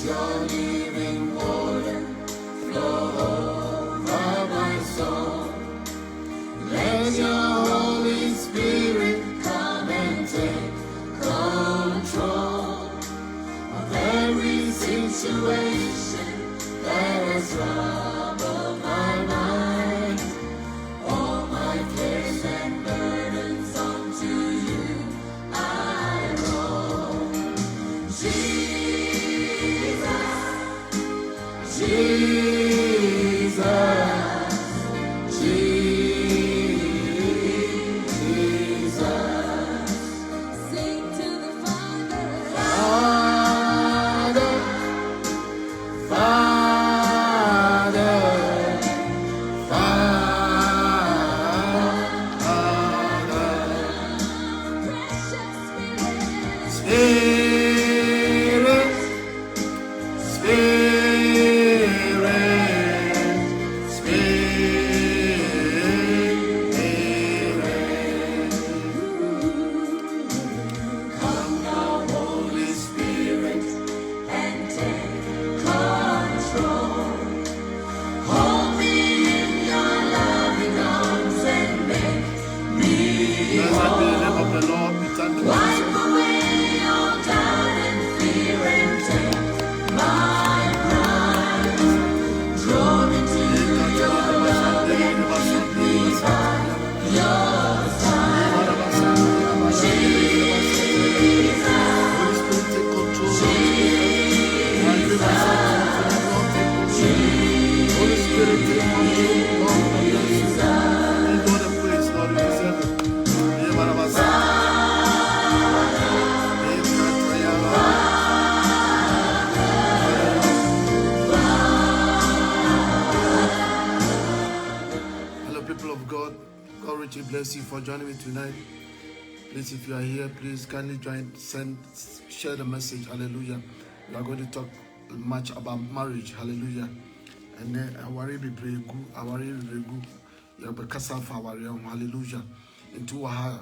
your living water flow over my soul. Let your Holy Spirit come and take control of every situation that has troubled my mind. All my cares and burdens onto you I roll. Jesus, Jesus, Jesus. Sing to the Father, Father, Father, Father. Spirit, Spirit, Spirit. Come now, Holy Spirit, and take control. Hold me in your loving arms and make me Blessed be the whole. name of the Lord. We thank you. Wipe away all doubt and fear and take my pride. Draw me to your love and keep me by your side. Jesus, Holy Spirit, take control. Holy Spirit, take control. Lord, we bless you. Give God the praise, Lord, you deserve it. Hello, people of God. God richly bless you for joining me tonight. Please, if you are here, please kindly join, share the message. Hallelujah. We are going to talk much about marriage. Hallelujah. And then our be bregu, our bregu, Yabakasa for our hallelujah. Into our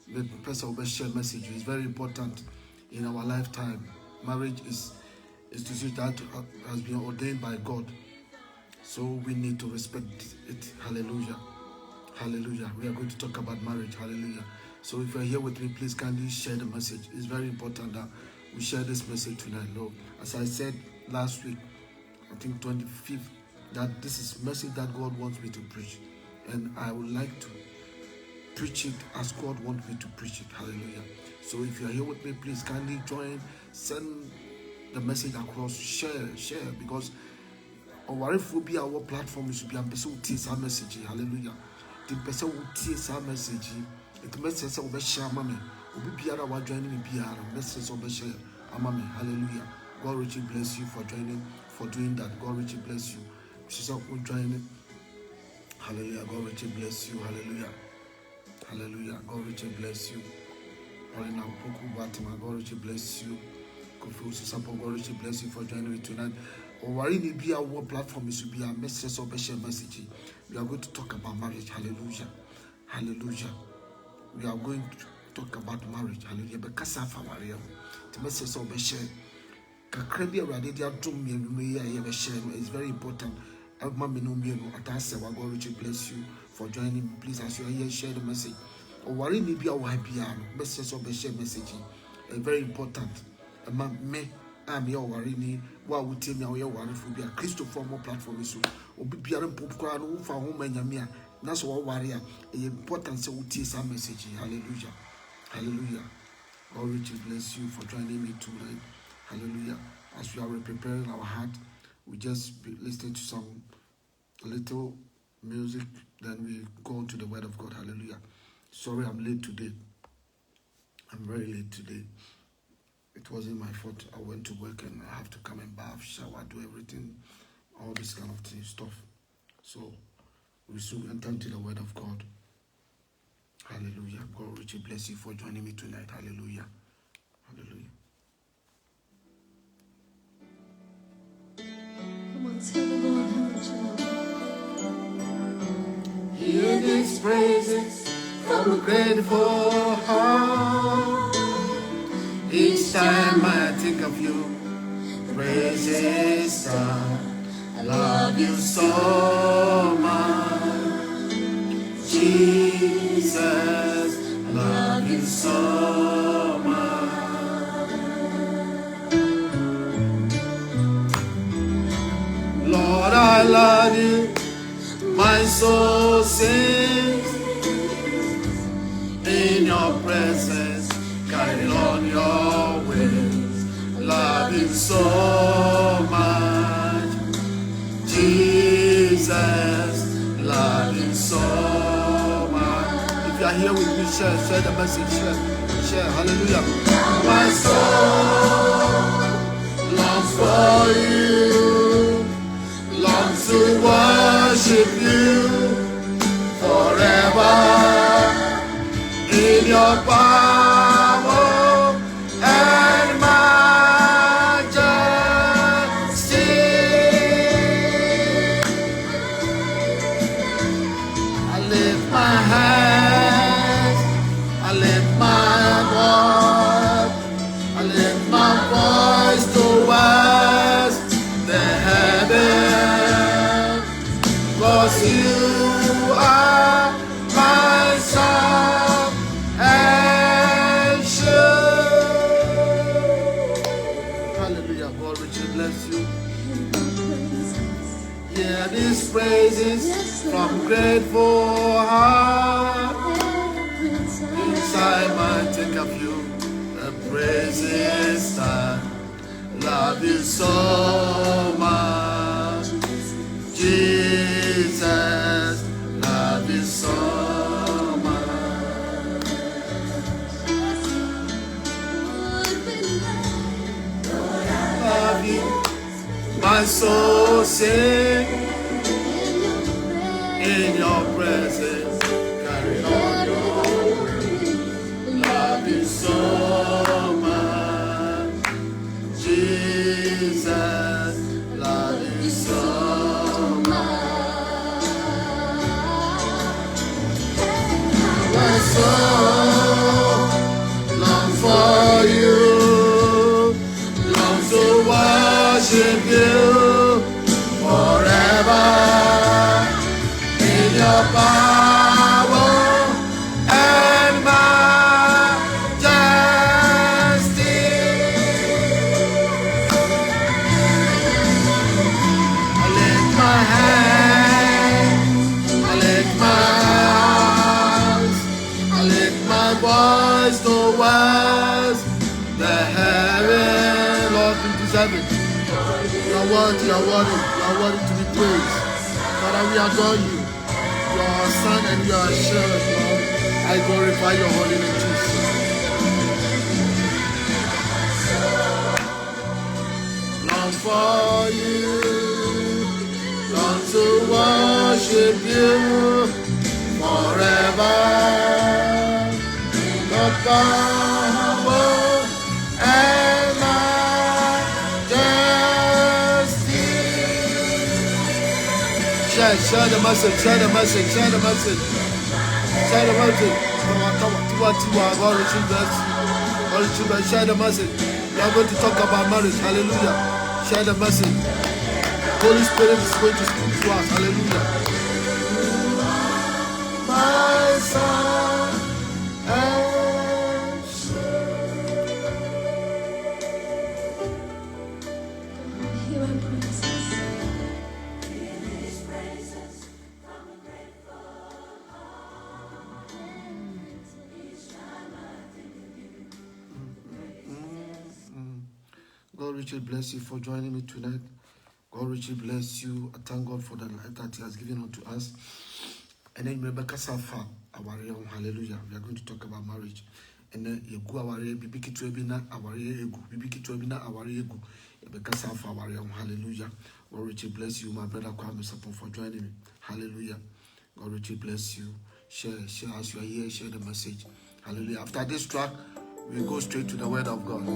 the person will share message is very important in our lifetime. Marriage is to see that has been ordained by God. So we need to respect it. Hallelujah. Hallelujah. We are going to talk about marriage. Hallelujah. So if you are here with me, please kindly share the message. It's very important that we share this message tonight, Lord. As I said last week, I think 25th, that this is message that God wants me to preach. And I would like to preach it as God wants me to preach it. Hallelujah. So if you are here with me, please kindly join, send the message across, share, because our phobia, our platform should be a person who our message. Hallelujah. The person who takes our message, it message of share mommy. Obi biara wa joining me biara message of share amami. Hallelujah. God richly bless you for joining, for doing that. God richly bless you. She's up joining. Hallelujah. God richly bless you. Hallelujah. Hallelujah. God richly bless you. Olina Poku Batima, God richly bless you. Kofi Support, God richly bless you for joining me tonight. Owari ni be our platform is to be a message of share message. We are going to talk about marriage. Hallelujah. Hallelujah. We are going to talk about marriage. Hallelujah. Because of our the message of share. Kakrebi already they are doing me share is very important. God richly bless you for joining me. Please, as you are here, share the message. Owari ni be our message of share message. Very important. Me I'm your worry ni wa wuti me wo ye worry for bia Christopher mo platform so obi biara mpopkra no fa ho manyame na so wo worry a important say wuti some message. Hallelujah. Hallelujah. God richly bless you for joining me tonight. Hallelujah. As we are preparing our heart, we just be listening to some little music, then we go on to the word of God. Hallelujah. Sorry I'm late today. I'm very late today. It wasn't my fault. I went to work and I have to come and bath, shower, do everything, all this kind of stuff. So we soon enter into the word of God. Hallelujah. God richly bless you for joining me tonight. Hallelujah. Hallelujah. Come on, tell the Lord how much you love him. Hear these praises from a grateful heart. Each time I think of you, praises, God. I love you so much, Jesus. I love you so much. Lord, I love you. My soul sings in your presence, carried on your wings. Love you so much, Jesus. Love you so much. If you are here with me, share the message, share. Hallelujah. My soul longs for you, longs to worship you forever in your power and majesty. I lift my hands, I lift my voice, I lift my voice towards the heaven, 'cause you are my song and shield. Hallelujah. God richly bless you. Hear these praises from grateful heart. Inside my take of you, the praises that love you so much, Jesus. Love you so much. Love you. My soul sing in your presence, carry on your way. Love you so much, Jesus. Love you so much. My soul long for you, long to worship you forever in your power and majesty. I lift my hands, I lift my arms, I lift my voice towards the heaven. Lord, you deserve it. You are worthy, you are worthy, you are worthy to be praised. Father, we adore you. You are our son and you are our shield, Lord. I glorify your holy name, Jesus. Long for you, long to worship you forever. The power and majesty. Share the message, share the message, share the message, share the message. Come on, God richly bless you. God richly bless. Share the message. We are going to talk about marriage. Hallelujah. Share the message. Holy Spirit is going to speak to us. Hallelujah. My son and Hear our praises. God richly bless you for joining me tonight. God richly bless you. I thank God for the life that He has given unto us. And then Rebecca Safa, our young hallelujah. We are going to talk about marriage. And then you go our bibiki to ebina our ego, bibiki to ebina our ego. Rebecca Safa, our young hallelujah. God richly bless you, my brother Kwame Sapon, for joining me. Hallelujah. God richly bless you. Share as you are here, share the message. Hallelujah. After this track, we go straight to the word of God.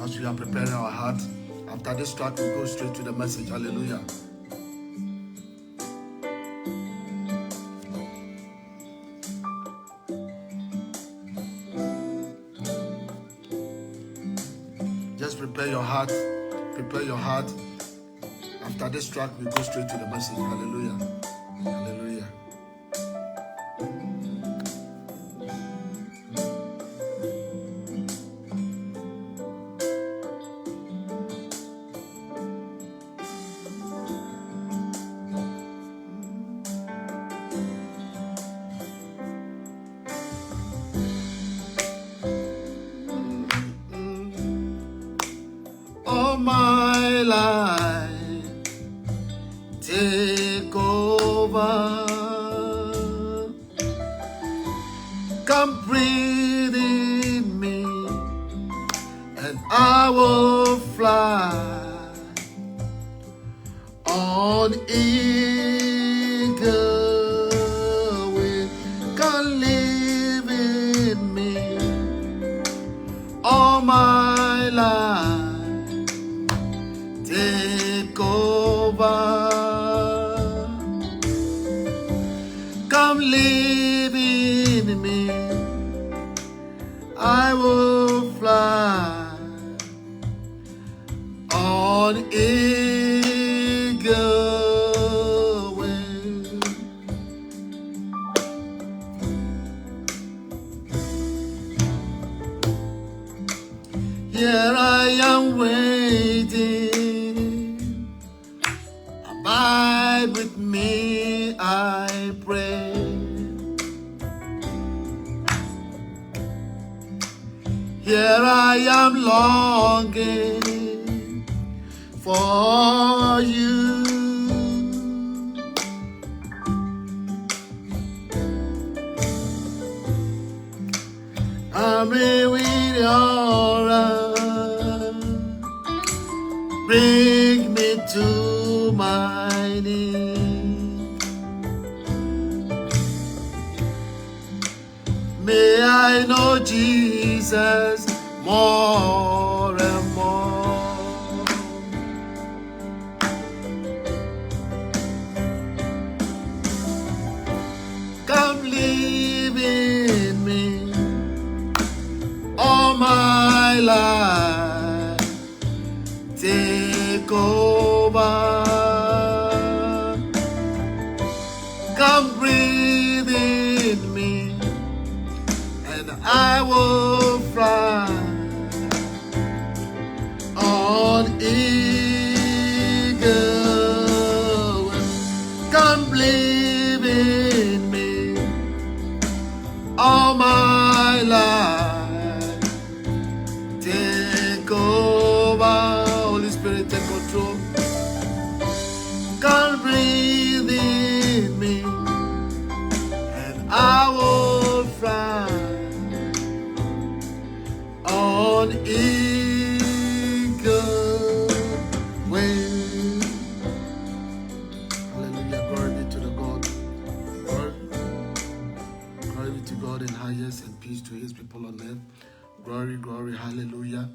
As we are preparing our heart, after this track, we go straight to the message. Hallelujah. Just prepare your heart. Prepare your heart. After this track, we go straight to the message. Hallelujah. Hallelujah. All my life, take over. Come breathe in me, and I will fly on eagle wing. Come live in me all my life. Take over. Come live in me. I will fly on eagle wing. Here I am waiting. Abide with me, I pray. Here I am longing for you. I'm in with your arms. Bring me to my knees. May I know Jesus more and more. Come live in me all my life. Take over. Come breathe in me, and I will fly on eagle. Come live in me all my life. Take over. Holy Spirit, take control. Come breathe in me, and I will fly on eagle wing. Hallelujah. Glory be to the God. Glory be to God in highest, and peace to his people on earth. Glory, glory, hallelujah.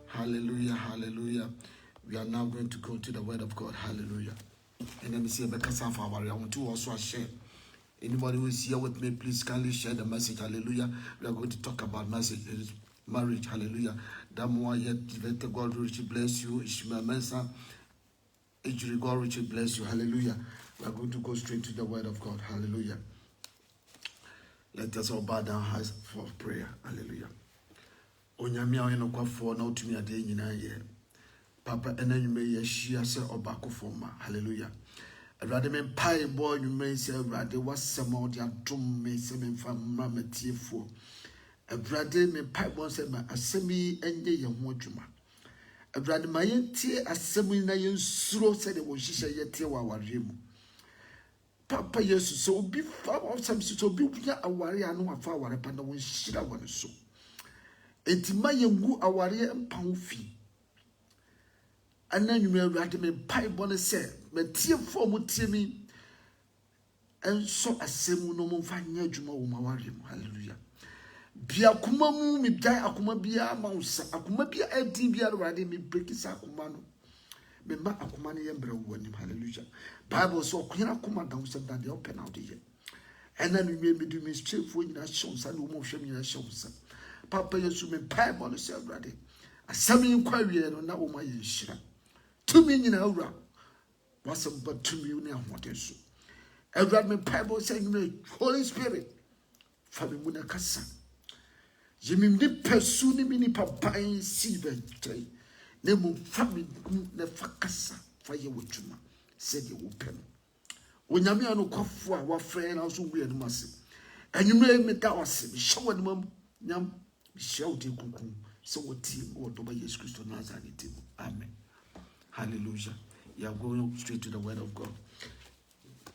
Hallelujah, hallelujah. We are now going to go to the word of God. Hallelujah. And let me see a better sound for our I want to also share. Anybody who is here with me, please kindly share the message. Hallelujah. We are going to talk about marriage. Hallelujah. Damwa yet God richly bless you. Ishmael Mensa. Ejuri God richly bless you. Hallelujah. We are going to go straight to the word of God. Hallelujah. Let us all bow down hearts for prayer. Hallelujah. Onyame a no kwafo na otumi ade nyina ye. Papa enanyume ye hia se obakofo ma. Hallelujah. Awurade me pai boy nyume se awurade wasem odi adom me se me mfa mra matiefo. Awurade me pai boy se ma asemi enye ye ho adwuma. Awurade ma yentie asemi na yensuro se de wo hihye yete wa aware mu. Papa Jesus so obi fa osam so obi nya aware anu afa aware pa na won hira won so. Etima yengu aware mpa fi. Ananyume awurade me pai boy se matiefo mu tie mi enso asemu no mo mfa nya adwuma wo maware mu. Hallelujah. Bia akoma mu mi dai akoma bia ma usa akoma bia edi bia awurade me break isa akoma no me ma akoma ne yembre wo anim. Hallelujah. Bible so kwena akoma da wo se da de open out here. Ena no me medu me straight nyina shonsa no mo hwem nyina shonsa. Papa Yesu me pai bo no se awurade asami nkwawie no na wo ma ye hira tumi nyina awura wasem ba tumi ne ahodeso Edward me Bible saying me Holy Spirit fa me mu na kasa yemi ndi pesu ni mi ni papan si be tei ne mu fa me na fa kasa fa ye wotuma se de wo pem onyame anu kwafo a wa frɛ na so wu enum ase anwumre me da wase me hye wani mam nyam hye de kuku so woti wo do ba Jesus Christ Nazareth. Amen. Hallelujah. You are going straight to the word of God.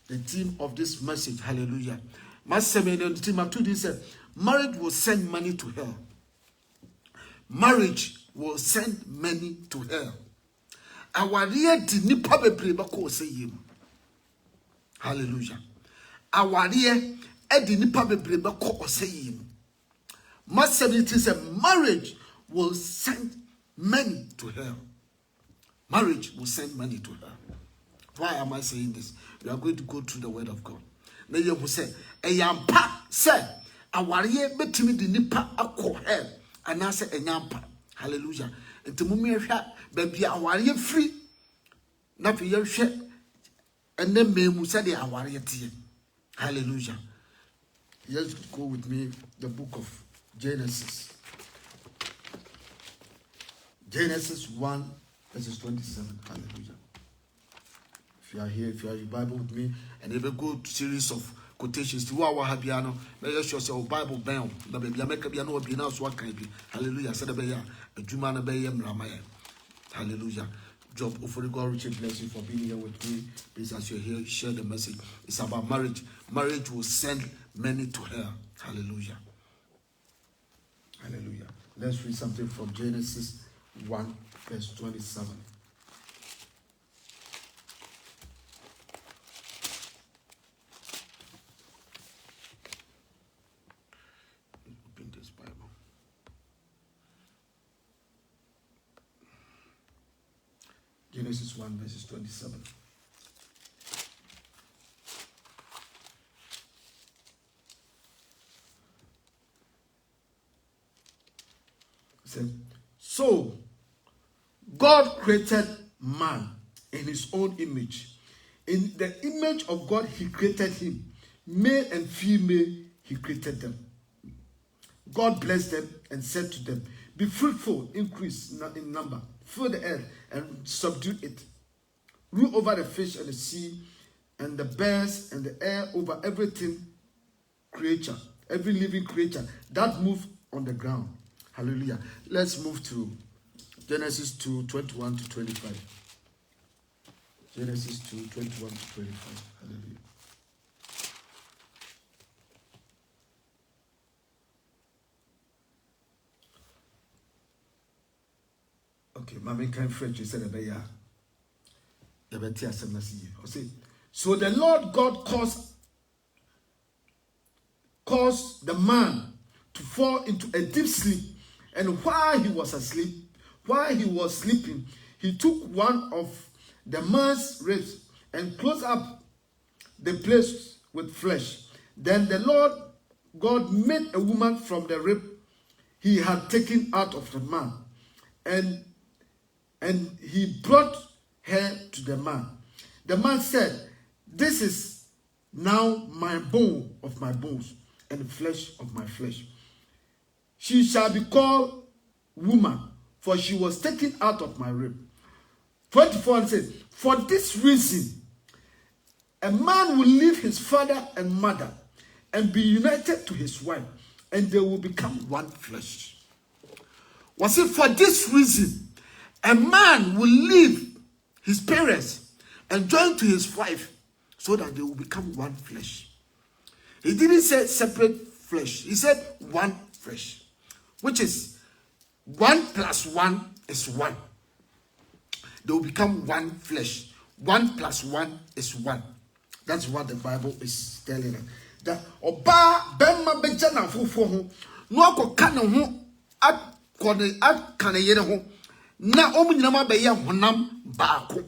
The theme of this message, hallelujah. The theme of today said, marriage will send money to hell. Marriage will send money to hell. Our dear did nipa bebre bako say him. Hallelujah. Our dear edi nipa bebre bako say him. It said, marriage will send money to hell. Marriage will send money to hell. Why am I saying this? We are going to go through the word of God. Now you will say, "Eyampa say, awariye betimi di nipa akọ hell." And I say, "Eyampa." Hallelujah. Enti mummy hwa baby awariye free. Na fi ye hwe ene memu say the awariye tie. Hallelujah. Let's go with me the book of Genesis. Genesis 1 verses 27. Hallelujah. If you are here, if you are in the Bible with me, and if you go to series of quotations, to our habiano, may you show your Bible bound. The baby, I make a piano be now so can be. Hallelujah. Said a Jumana Bayam Ramaya. Hallelujah. Job for God, Richard, bless you for being here with me. Please, as you're here, share the message. It's about marriage. Marriage will send many to hell. Hallelujah. Hallelujah. Let's read something from Genesis 1, verse 27. Open this Bible. Genesis 1, verses 27. It said, so God created man in his own image. In the image of God, he created him. Male and female, he created them. God blessed them and said to them, be fruitful, increase in number, fill the earth and subdue it. Rule over the fish and the sea and the birds and the air, over everything creature, every living creature that moves on the ground. Hallelujah. Let's move to Genesis 2, 21 to 25. Genesis 2, 21 to 25. Hallelujah. Okay, Mama can French, you said, so the Lord God caused the man to fall into a deep sleep, and while he was sleeping, he took one of the man's ribs and closed up the place with flesh. Then the Lord God made a woman from the rib he had taken out of the man, and he brought her to the man. The man said, this is now my bone of my bones and flesh of my flesh. She shall be called woman, for she was taken out of my rib. 24 says, for this reason, a man will leave his father and mother and be united to his wife, and they will become one flesh. Was it for this reason, a man will leave his parents and join to his wife so that they will become one flesh? He didn't say separate flesh. He said one flesh, which is 1 plus 1 is 1. They will become one flesh. 1 plus 1 is 1. That's what the Bible is telling us. That oba bemma bejana fofo ho no akoka ne ho akane yere ho na omunyina ma be ye honam baako.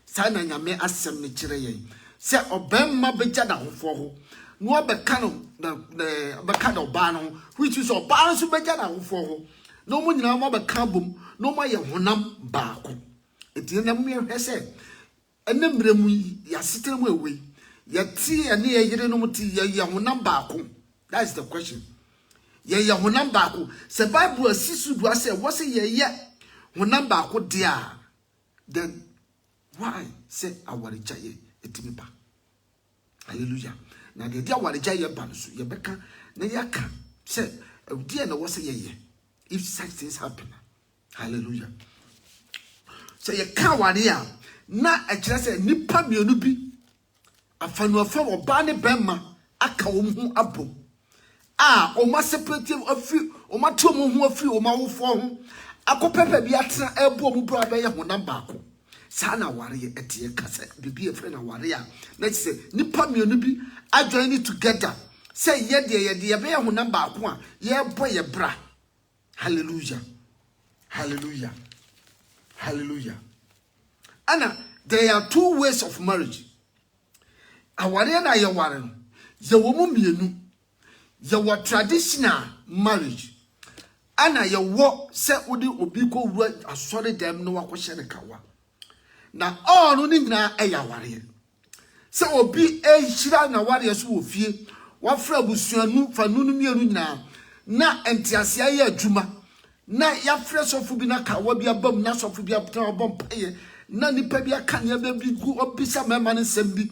Sa na nyame asem ne kire yen se obemma bejana fofo ho no abeka no beka no ba no, which is oba so bejana fofo ho no mo nyina mo be kabom no mo ye honam baako enti na mo ye say enemre mu ya sitere mu ewe ye ti ene ye yire no mo ti ye honam baako. That is the question. Ye honam baako se Bible asisu do say what say ye honam baako dia then why say awaricha ye etimi ba. Hallelujah. Na de dia awaricha ye ba no so ye beka na yaka say dia na what say ye if such things happen. Hallelujah. So ye ka ware na a kire say nipa mienu bi afanu afa oba ne bema aka wo hu abo o ma separate afi o ma to mo hu afi o ma wo fo ho akopepe bi atena ebo mu bra be ye honam baako sa na ware ye etie kasa bibi e frɛ na ware a na say nipa mienu bi adjoin it together say ye de ye be ye honam baako a ye bo ye bra. Hallelujah. Hallelujah. Hallelujah. Anna, there are two ways of marriage. Aware na ye ware no. Ye wo mu mienu. Ye wo traditional marriage. Anna ye wo se odi obi ko wura asori dem no wakɔhye ne kawa. Na all no ni nyina eya ware. Se obi ehira na ware so wo fie. Wa fra busuanu fa nunu mienu nyina. Na entiase aye adwuma na ya frɛ sɔfo bi na kawa bi abam na sɔfo bi abtam abom paye na nipa bi aka ne ba bi gu obisa mema ne nsɛm bi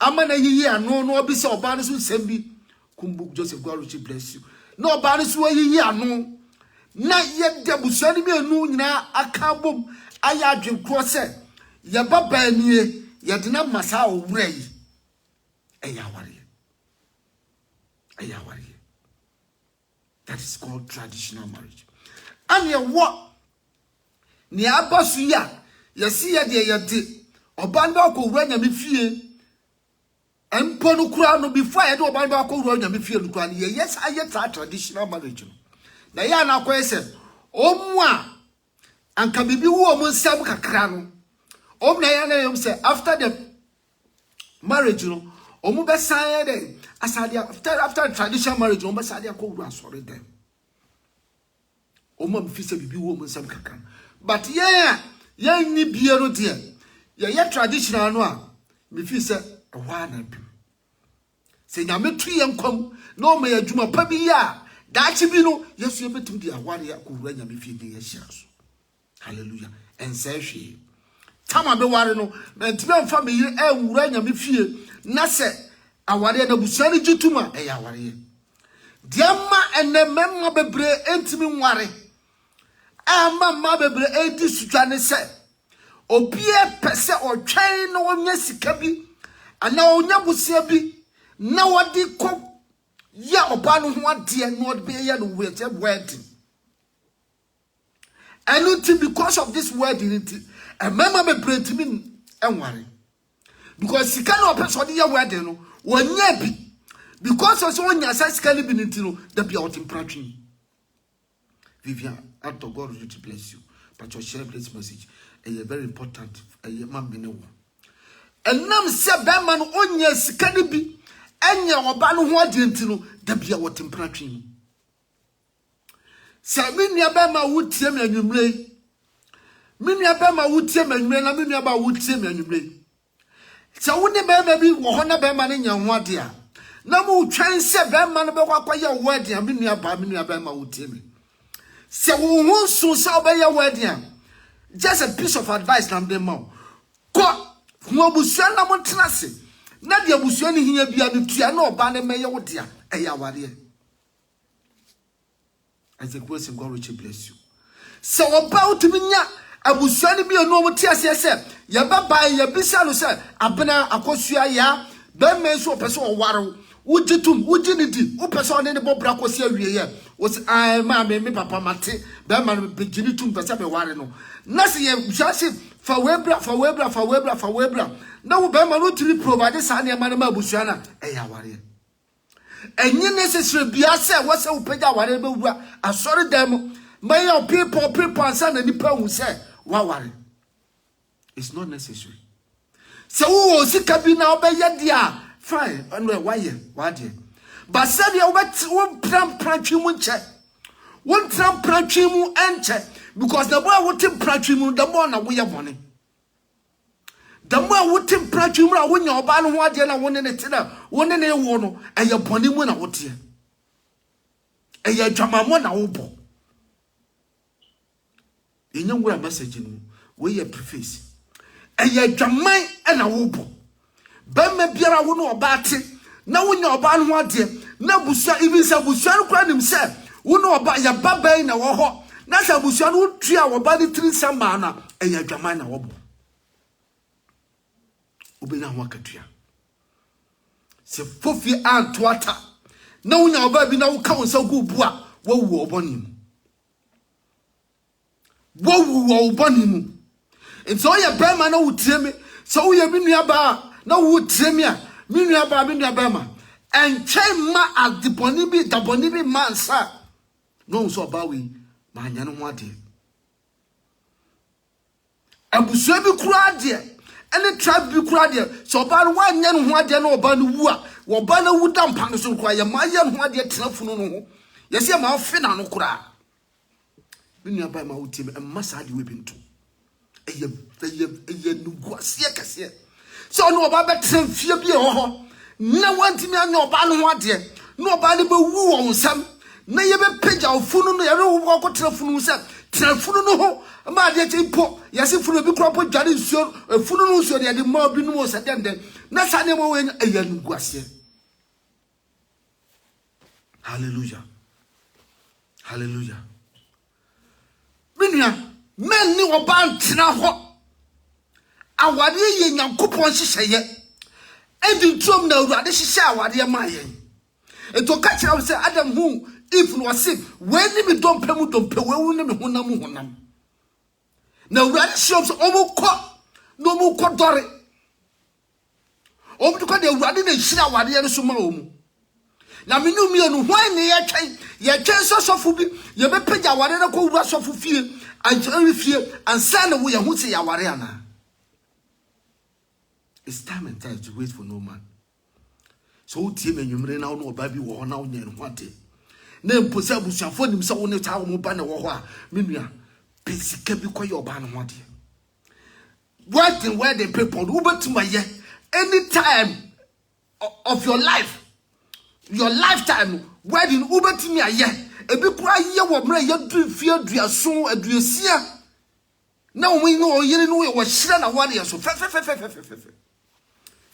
ama na yiyi ano no obisa oba ne so nsɛm bi kumbu Joseph God richly bless you na oba ne so yiyi ano na ye de busuani bi anu nyina aka bom aya adwenkro sɛ ye baba nie ye de na masa owura yi eya ware. That is called traditional marriage. And ye what? Ni abasu ya. Ye si ye de ye de. Obanda ko wura nyame fie. Empo no kura no before ye de obanda ko wura nyame fie no kura ni ye yes aye traditional marriage no. Na ya na ko ese omu a anka bibi wo omu nsam kakra no. Om na ya na yem say after the marriage no omu be san ye after traditional marriage omu be san ye ko wura sorry them. Omo mfise bibi wo mo nsam kakra but ye ni bie no de ye traditional no a mfise ehwa na bi se nyame tu ye nkom na o ma ya dwuma pa bi ya daachi bi no yesu ebetum de aware ya ko wura nyame fie de ye hia so. Hallelujah. Ense hwe tama be ware no na ntime mfa me yire e wura nyame fie na se aware na busuani gituma e ya aware diama enememma bebre entimi nware ama ma bebre edi sutwa ne se obie pese otwen no onya sika bi ana onya busia bi na wodi ko ya oba no ho ade no wodi be ya no wedding and because of this wedding mama bebre ntimi enware because sika no person dey ya wedding no wonya bi because of so onya sika ni bi ntino da bia otimpratwi Vivian, after God will bless you. But your share this message is very important. And nam se man onya sikani bi enya oba no ho adentino da bia wotimpratwi. Se minua ba ma wutie me anwumre. Minua ba ma wutie me anwumre na minua ba wutie me anwumre. Se woni ba ma bi wo ho na ba ma ne nya ho ade a. Na mu twen se ba ma no be kwakwa ye word a minua ba ma wutie me. Se wo hu so sa obeye wedding just a piece of advice na dem ma ko hu obusua na mo tenase na de abusua ni hia bia no tua na oba na meye wo dia eya ware as a question God will bless you so oba utiminya abusua ni bia no mo tia se ye baba ye bisa no se abena akosua ya be me so pese o ware Ujitum, ujinidi, upeso ne bobra kosi awie ye. Was I ma me papa mate, be man beginitum pese be ware no. Na se ye hwase fa webra. Na wo be man no tiri provide sa ne ma na abusua na e ya ware. Enye necessary bia se wo se upega ware be wura asori dem. May your people ansa na nipa hu se wa ware. It's not necessary. Se wo sika bi na obeye dia fine, and why? But said you wet one pram pranchi munche. One tram prachimu enche because the boy would take prachimu the more na we are money. The more would take prachimu when you're ban one day and one in a dinner, one in a one, and your pony when I would hear. And your drama one obo. In your way messaging, where you preface. And your drama and a obo. Bemme biara wo no obate na wo nya oba no ade na busua even say busua no kra nim say wo no oba ya babai na wo ho na say busua no tua wo ba ni 3 sama na eya adwaman na wo bo obenya ho akatua se fofi antoata na wo nya oba bi na wo ka wo sa gu bu a wo wu oboni wo wu oboni mu nso ya bema na wo tiemi so wo ya bi nua ba na wo tremia minua ba ma enche ma adiponi bi daboni bi mansa no so ba we ma anya no ho ade abusua bi kura ade ene tribe bi kura ade so ba no anya no ho ade na oba no wu a wo ba na wu da mpa no so kura ya ma ya no ho ade tenafunu no ho yesi ma afi na no kura minua ba ma wuti e masa ade we bintu eye nuguasie kase so no oba betrem fie bi ho na wantimi anya oba no ho ade no oba ne be wu won sam na ye be page ofunu no ye wo ko trafunu sam trafunu no ho ma de tipo yesi funu bi kropo dware nsuo funu no nsuo de ma bi no se dende na sa ne mo we aya nuguase. Hallelujah, hallelujah. Minua men ni oba ntena ho awade ye nyankopon hyehyeye edi trom na awurade hyehyɛ awade ma yen eto ka kira se Adam hu if no se we ni mi dompe mu dompe we wu ni mi honam na awurade hyehyɛ so omukɔ no mu kɔ dɔre omudu kɔ de awurade na hyira awade no so ma omu na menu mi enu hwan ne ye twɛn sɔsɔfo bi ye be pagya awade na kɔ wura sɔfo fie ankyɛn fie ansa na wo ye hu se ya awade ana. It's time and time to wait for no man. So team and you may now know baby war now near one day. Name possess bushafo nim so ne ta wo ba na wo ho a menua pesika bi koy oba no ho de. What in where they people who bet to my year any time of your life, your lifetime, where in uber to me a year, e bi kura ye wo mra ye du fie duaso aduasia. Now we know you know we shira na one year so fe.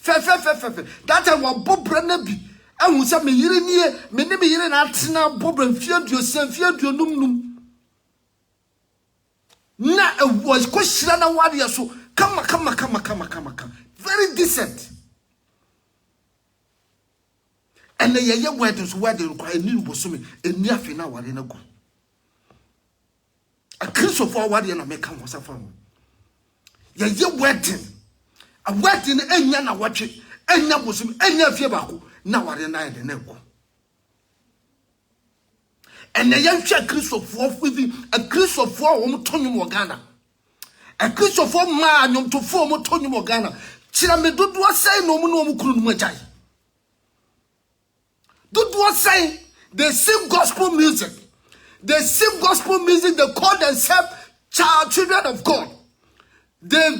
That time wa bobra na bi ehun se me yire nie me ne me yire na atena bobra fie duonum na was ko shira na one year so come very decent and the ye weddings where they require new bosumi eni afi na ware na go a Christopher ware na make am wasafa ye wedding a wedding enya na watwe enya bosumi enya fie bako na ware na de na go and the young Christopher with a Christopher wo tonyu mo Ghana a Christopher ma nyom to fo mo tonyu mo Ghana chira me dodo asai no mu kunu no majai dodo asai they sing gospel music they call themselves children of God. They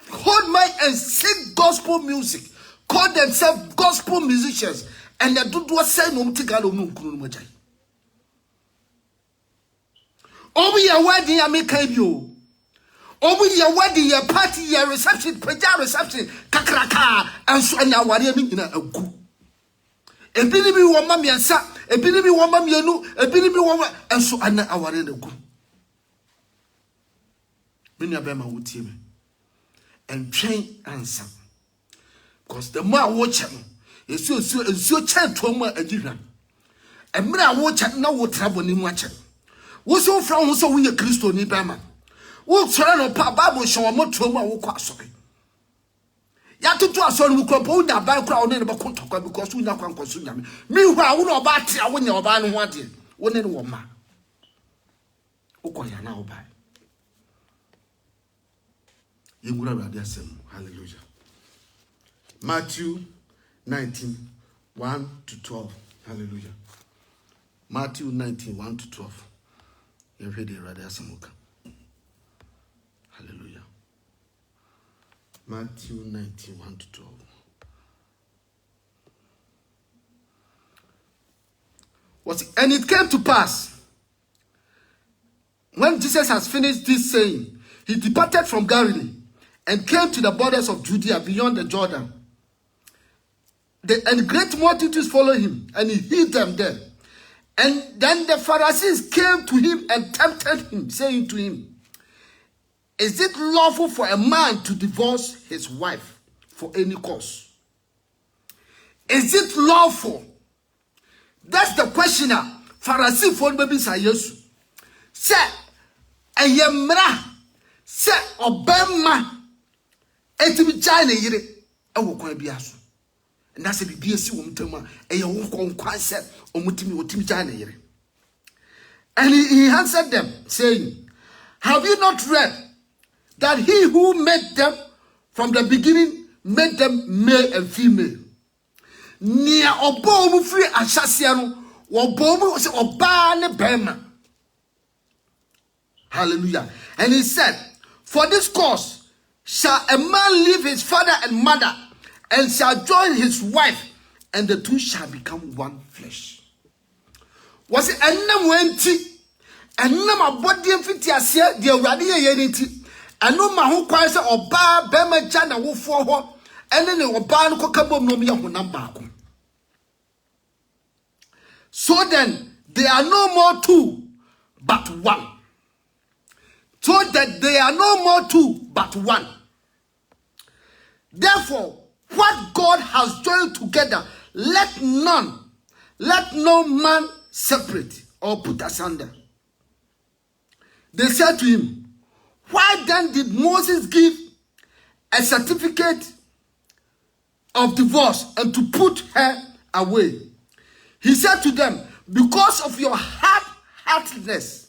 hold mic and sing gospel music, call themselves gospel musicians, and they do say no mtigalo no kunu no majai. Obi ya wedding ya make you. Obi ya wedding ya party ya reception, prayer reception, kakraka, and so na wari mi na agu. Ebini bi wo mam yansa, ebini bi wo mam yenu, ebini bi wo and so na aware na agu. Many of them are with him and train answer. Because the more watch is so child to more a different. And me I watch now what trouble in watching. What's so from so we a Christo ni Bama? What try no pa Bible show more trauma will quite sorry. Ya to do a son who crop on that by crowd in about contact because we not consume them. Meanwhile, we know about it when you're buying one day. One in one man. Okoya now buy. You would have the same. Hallelujah. Matthew 19, 1 to 12. Hallelujah. Matthew 19, 1 to 12. You're ready, Radha Samuka. Hallelujah. Matthew 91 to 12. And it came to pass, when Jesus has finished this saying, he departed from Galilee and came to the borders of Judea beyond the Jordan. And great multitudes followed him, and he hid them there. And then the Pharisees came to him and tempted him, saying to him, is it lawful for a man to divorce his wife for any cause? Is it lawful? That's the question now. Pharisee for baby say yes. Say ayemra say obema etimi China yire ewo kwan biaso. And that's a BBS woman, a young concept or mutimi China yire. And he answered them, saying, have you not read that he who made them from the beginning made them male and female? Near obomu free ashasiano, obomu was obane bema. Hallelujah. And he said, for this cause shall a man leave his father and mother, and shall join his wife, and the two shall become one flesh. Was it enam wenti? Enam abodi mfiti asia de awrade yeniti. Eno ma ho kwan se oba bema ja na wofo ho, ene ne oba no kokabom no me honam baako. So then they are no more two but one. So that they are no more two but one. Therefore, what God has joined together, let no man separate or put asunder. They said to him, why then did Moses give a certificate of divorce and to put her away? He said to them, because of your hard-heartedness,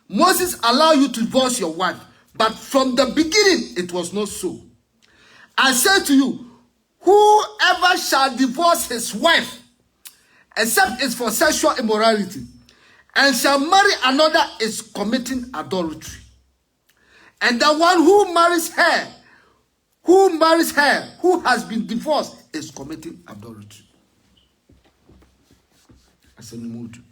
Moses allowed you to divorce your wife. But from the beginning, it was not so. I say to you, whoever shall divorce his wife, except it's for sexual immorality, and shall marry another, is committing adultery. And the one who marries her, who has been divorced, is committing adultery. As in the mood.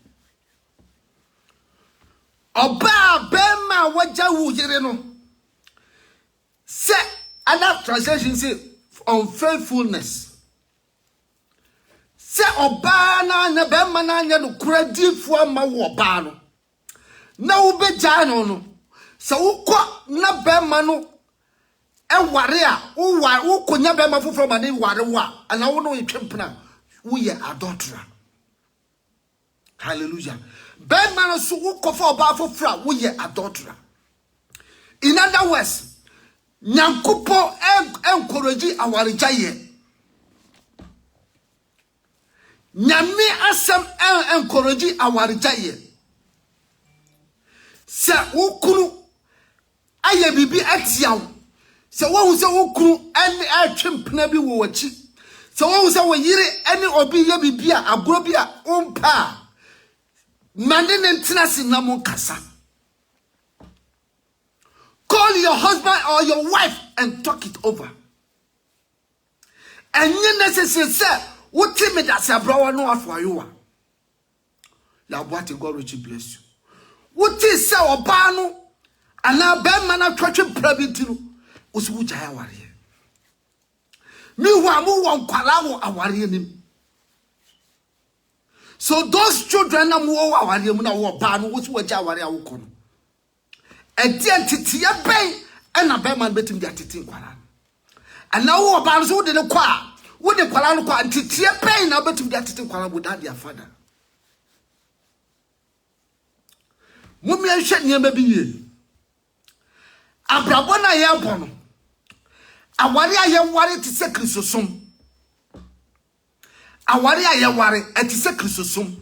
Oba bema wajawu yereno. Say, another translation say unfaithfulness. Say oba na bema na nya no kuradifu ama wo oba no. Na wo beja no. Se ukọ na bema no ware a wo konya bema foforo ma ne ware wa ana wo no etwempena wo ye adulterer. Hallelujah. Bema no so wo kofa oba foforo wo ye adulterer. In other words, Nyankupo encourage awarijaye. Nyame asem encourage awarijaye. Se ukunu aye bibi atiaw. Se wo se ukunu ene atwempena bi wo wachi. Se wo se wo yire ene obi ye bibi a agoro bi a umpa. Mande ne ntenase na mo kasa. Call your husband or your wife and talk it over. And you necessary say, what me that say brother no for you? La what God richly bless you. What is say oba no ana be man atwatwe prabiti no usu jaya ware. Me wa mu won kwara wo aware nim. So those children na mu wo aware mu na wo ba no usu jaya ware a wo kono. And entity ya bay and a bear man betting the attitude quaran. And now about so did a qua. Would the quaran qua entity ya bay now betting the attitude quaran without their father? Mummy and shed near baby ye. A brabona ya bono. A warrior ya worry to say Chrysosum. A warrior ya worry at say Chrysosum.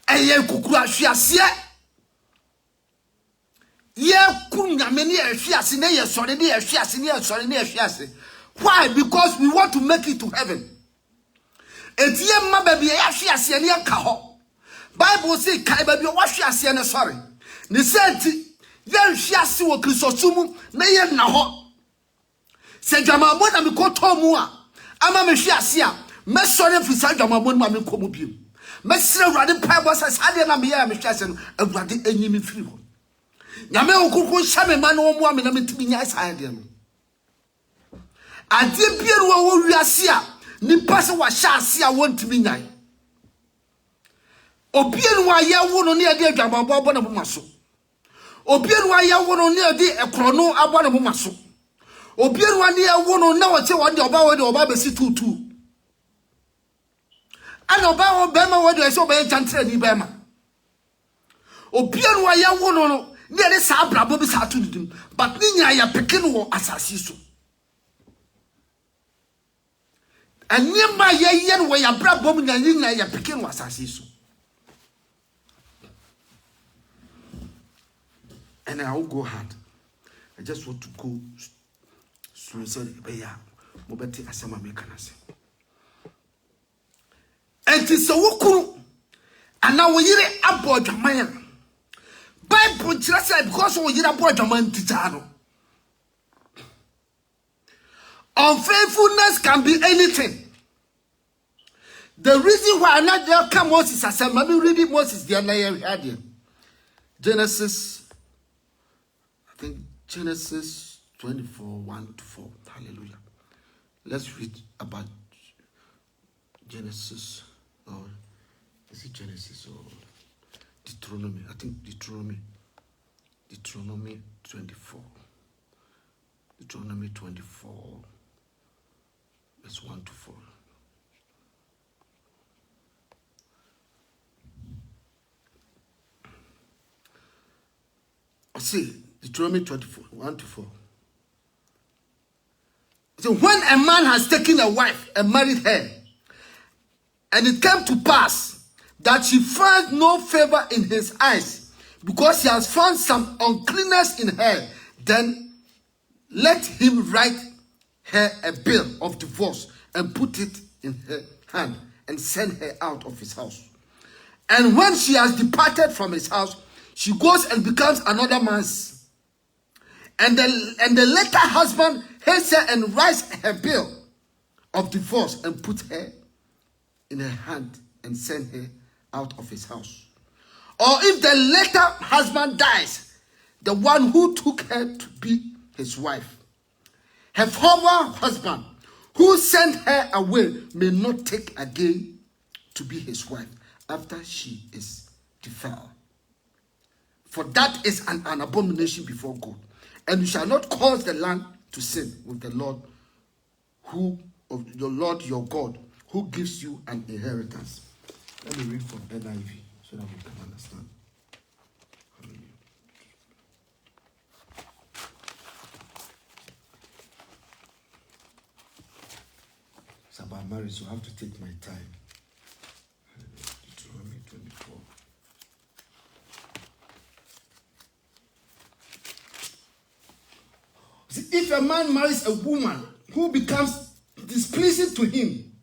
A ye kukua shia. Ye kunya many afiase na ye sore na afiase na sore na afiase. Why? Because we want to make it to heaven. Etiye ma baby ya hwe ase ne ka ho. Bible say kai baby wa hwe ase ne sorry. Ne senti ya hwe ase wo Kristosumu na ye na ho. Se dwamambo na me koto mu a ama me hwe ase a me sorry fi sa dwamambo ma me komu biem. Me sire Awurade Bible say sade na me ya me hwe ase no Awurade anyi me firi ho. Nyame okuku hye me ma no mu a me na me timi nya sa ade no. Ade biere wo wiase a nipa se wa hye ase a wontimi nyai. Obienu wa ye wo no ne ade adwamambo abo na mo so. Obienu wa ye wo no ne ade ekrono abo na mo so. Obienu wa ne ye wo no na wo che wo de oba besi tutu. Ana oba wo be ma wo de so be chantre ni be ma. Obienu wa ye wo no ne ade sa brabo bi sa tutu but ni nya ya peke no wo asasi so. Anyema ye no wo ya brabo mu nya ya peke no asasi so. And I will go hard. I just want to go slow. Say, "Beya, mobeti asema me kanase." And it's a wokuru. And now we hear about Jamaian. Bible just said because we hear about Jamaian tijano. Unfaithfulness can be anything. The reason why not there come Moses asema. Let me read it. Moses the other Genesis. I think Genesis 24, 1-4. Hallelujah. Let's read about Genesis. Or is it Genesis or Deuteronomy? I think Deuteronomy 24. Deuteronomy 24, verse 1-4. See, Deuteronomy 24, 1-4. So when a man has taken a wife and married her, and it came to pass that she found no favor in his eyes, because he has found some uncleanness in her, then let him write her a bill of divorce and put it in her hand and send her out of his house. And when she has departed from his house, she goes and becomes another man's. And the later husband hates her and writes her bill of divorce and put her in her hand and send her out of his house. Or if the later husband dies, the one who took her to be his wife, her former husband who sent her away may not take again to be his wife after she is defiled. For that is an abomination before God. And you shall not cause the land to sin with the Lord your God, who gives you an inheritance. Let me read from NIV so that we can understand. It's about marriage, so I have to take my time. Deuteronomy 24. If a man marries a woman who becomes displeasing to him,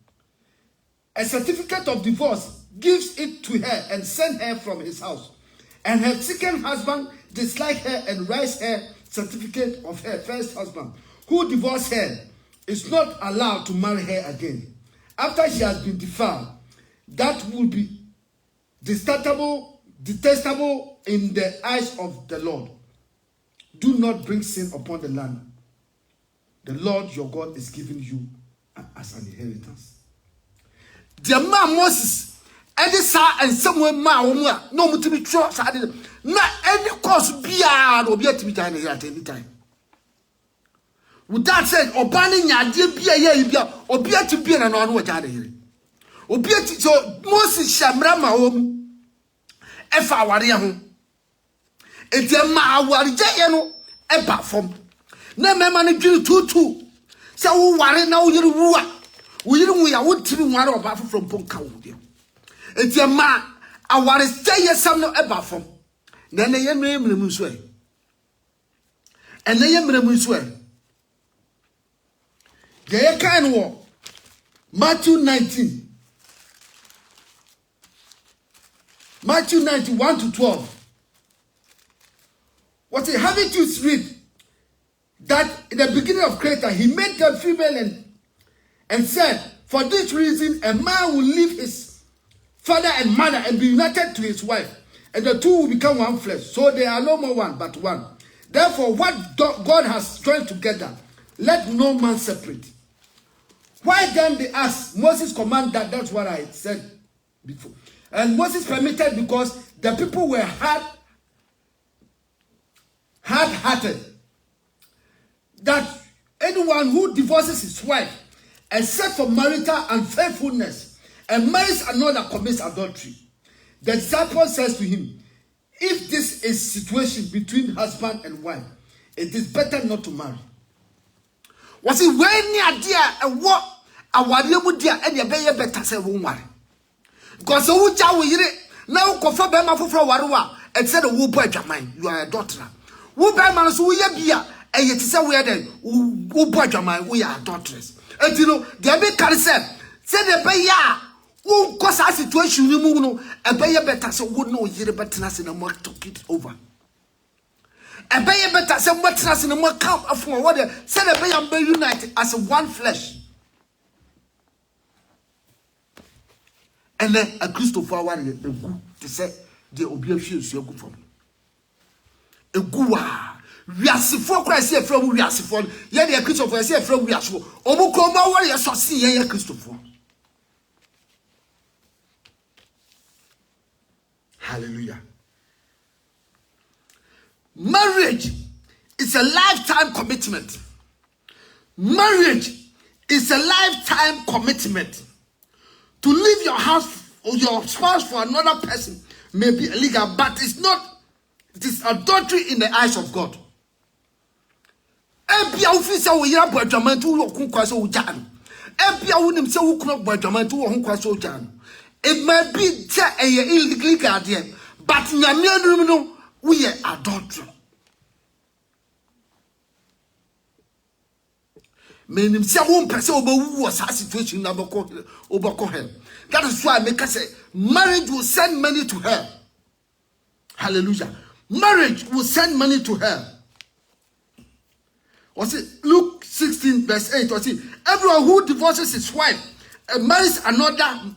a certificate of divorce gives it to her and sends her from his house. And her second husband dislikes her and writes her certificate of her first husband, who divorced her, is not allowed to marry her again. After she has been defiled, that will be detestable in the eyes of the Lord. Do not bring sin upon the land the Lord your God is giving you as an inheritance. The man Moses, and somewhere no mutimi trust na any cause bia no be at me at any time. With that said, obani nyade bia ye bia obi ati bia na no wajade here. Obi ati so Moses shamra ma hom efa aware ho. Enti ma aware je no eba fom. Na mema ne dwiri tutu se wo ware na wo yiri wu a wo yiri wu ya wo tiri ware oba from ponka wo dia. Enti ma aware je ye sam no eba fom. Na ne ye no emremu nso e. Ene ye emremu nso e. Ye kan wo Matthew 19 Matthew 91 to 12. What he haven't you read that in the beginning of creation he made them female and said, for this reason a man will leave his father and mother and be united to his wife, and the two will become one flesh. So they are no more one but one. Therefore, what God has joined together, let no man separate. Why then they ask? Moses commanded that. That's what I said before. And Moses permitted because the people were hard-hearted. That anyone who divorces his wife, except for marital unfaithfulness, and marries another commits adultery. The disciple says to him, if this is situation between husband and wife, it is better not to marry. Was it when you dear and what a warrior dear and your baby better say won't marry? Because so which are we now confirm Bema for Warua and said, who boy Jamine, you are a daughter. Who by man so we are and yet say we are then who boy Jamine, we are daughters. And you know, the big can say the Baya. Who cause a situation you know a better better so would know you better in a more talk it over. A better say what in a more count of what said a bear be united as a one flesh. And then a Christopher warrior to say the obedience you go from a gua. We are for Christ here from we are for yet the Christopher here from we are so Omukoma warrior so see ye Christopher. Hallelujah. Marriage is a lifetime commitment. Marriage is a lifetime commitment. To leave your house or your spouse for another person may be illegal, but it's not. It is adultery in the eyes of God. It may be illegal, but we are adultery. Meaning, say one person who was a situation over. That is why I make us say marriage will send money to her. Hallelujah. Marriage will send money to her. What's it? Luke 16, verse 8. What's it? Everyone who divorces his wife and marries another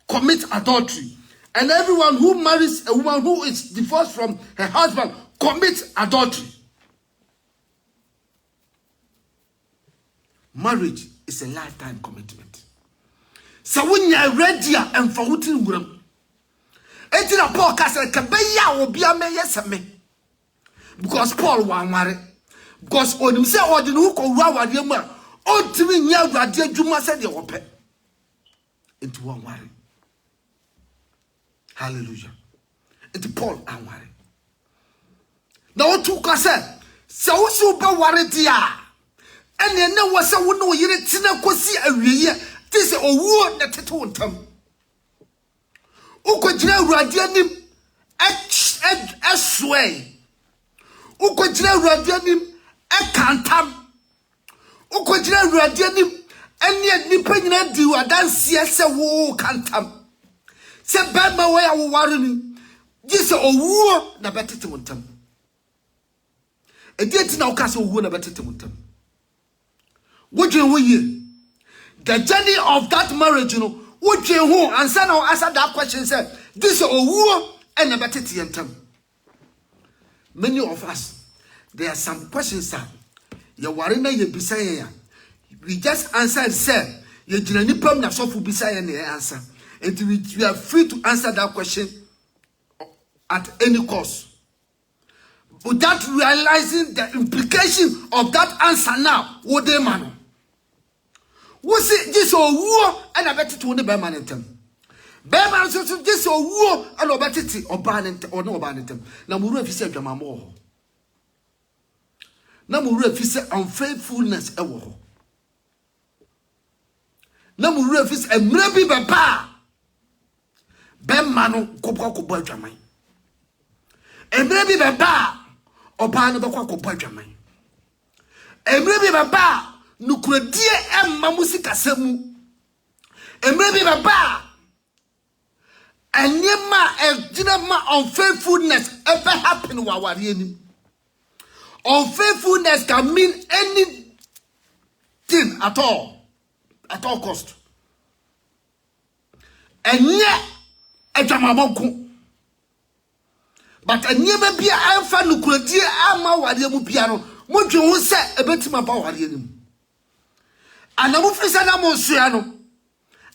commits adultery. And everyone who marries a woman who is divorced from her husband commits adultery. Marriage is a lifetime commitment. So when you are ready and for what you want, it's in a podcast that will be a man, because Paul was married. Because on himself, or the who go round your man, all 3 years, I did you must say your pet into one married. Hallelujah. It's Paul and married. Now, 2 cassa, so super worried. And then there was a one year at Tina Cosi a year. This is a word that it won't come. Ukojina Radianim a sway. Ukojina Radianim a cantam. Ukojina Radianim and yet Nipena do a dance yes a war cantam. Say bad my way I will worry. This a war na better to want them. A date now castle who na better to want them. What do you the journey of that marriage, you know, what you who answer now answer that question said, this is a war and a better time. Many of us, there are some questions, sir. You worry na you beside we just answered, sir. You didn't need problem so for beside any answer. And we are free to answer that question at any cost. Without realizing the implication of that answer now, what they man. Was it this or war and I bet it to the Bearman in them? Bearman says this or war and obetity or banning or no banning them. Now, Muru, if you say, Jamamo. Now, Muru, if you say unfaithfulness, a war. Now, Muru, if you say a maybe Baba Bearman, Copaco boy Jamai. A maybe Baba or Banabako boy Jamai. A maybe Baba. Nukredie emma musika semu. Emrebi baba. And yema unfaithfulness ever happen wawari. Unfaithfulness can mean anything at all cost. And yet, but a never be a fan who could dear Ama Wadiamu piano, Mojo who said a bit my power. And I move Sanamo Siano,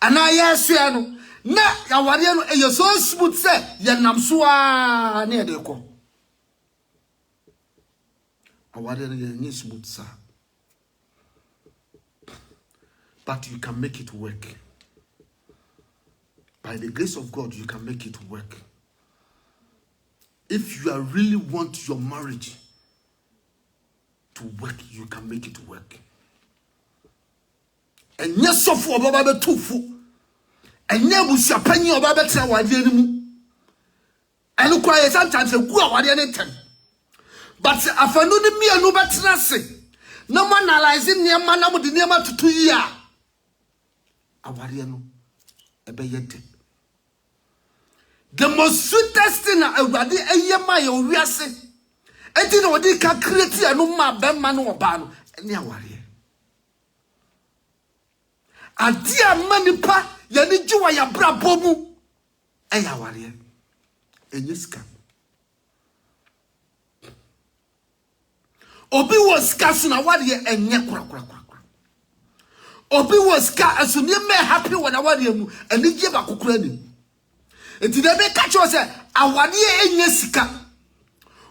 and I ask Siano, na Yawadiano, and your so smooth say, Yanamsua near the co. I wanted smooth, sir. But you can make it work. By the grace of God, you can make it work. If you really want your marriage to work, you can make it work. And yes, so for Baba Tufu, and never see a penny of Baba Tawadianimu. And look, I sometimes a good one. But if I know the me and no better, no man analyzing near man with the name to 2 years. Awariano, a bayete. The most sweetest thing I read a yama or rease. And you know what they can create a no ma ben man or ban and ya warrior. A dear manipa yanijua ya brabomu a ya warrior. And you scam. Obi was casting warrior and yakra. Obi was car as soon as happy when I want him and he gave a kukrani. And did they catch us a 1 year in Yesika?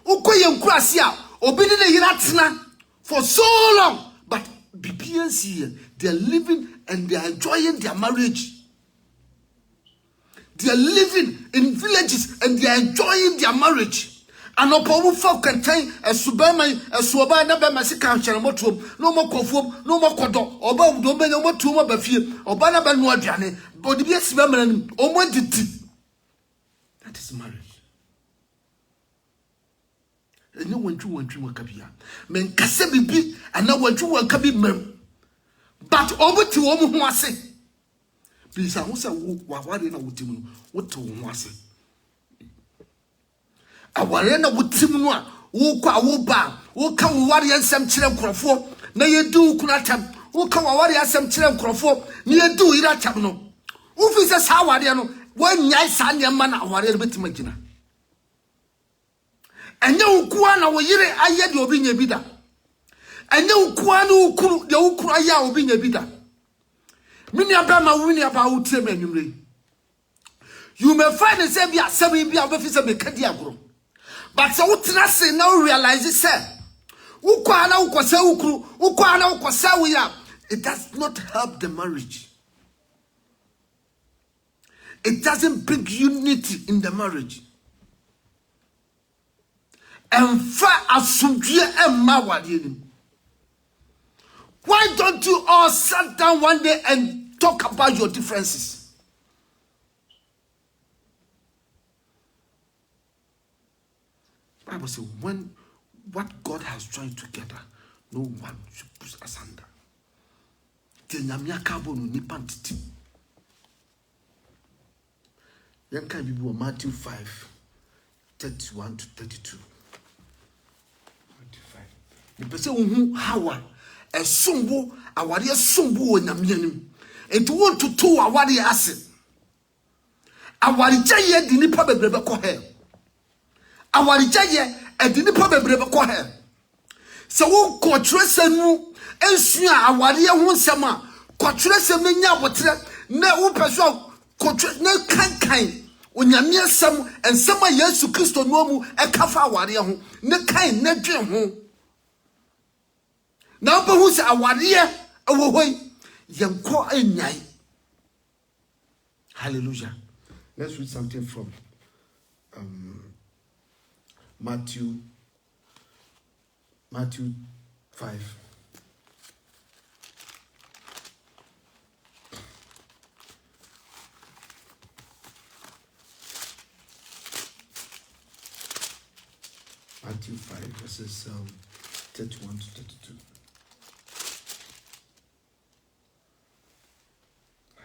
Ukoyam Krasia, Obi the Yaratina for so long. But BPNC here, they're living and they're enjoying their marriage. They're living in villages and they're enjoying their marriage. And upon folk contain a subama, a suabana bamasica, no more conform, no more codo, or bow domain, no more tumor bafir, or banabanua jane, but the yes, women, or one did. That is marriage. And no one true and true cabia. Men Cassabi be, and no one true and cabby mem. But over to woman who I say, please, I also walk what in a wood, what to one say. Awarena wutimnua wo kwa wo ba wo ka wo ware ansem kire nkrofo na yedu kunatam wo ka wo ware ansem kire nkrofo na yedu iratam no wo fi se sa ware no wanyai sa ne ma na ware betima gina enye ukua na wo yire aye de obi nya bida enye ukua na ukuru de ukuru aye obi nya bida mini aba ma wo ni aba wo tire manwumre you may find the same bia seven bia obi fi se me kadi agoro. But so what say now realize it, sir. It does not help the marriage. It doesn't bring unity in the marriage. And why don't you all sit down one day and talk about your differences? Bible says when what God has joined together, no one should push asunder. Then can be Matthew 5, 31 to 32. The person who how a sumbu awari sumbu onyamianim. It want to two awari ase. Awari jaye di nipa bebrebe ko he. Awari jaye e di nipa bebrebe ko he. Se wo ko tresenu ensua awari ho nsem a ko tresem nya botre na wo peso ko na kankan onyame asem ensem a Yesu Kristo no mu e kafa awari ho ne kan na dwen ho. Now, but who's a warrior? Oh, young call a night. Hallelujah. Let's read something from Matthew 5. Matthew 5, verses 31 to 32.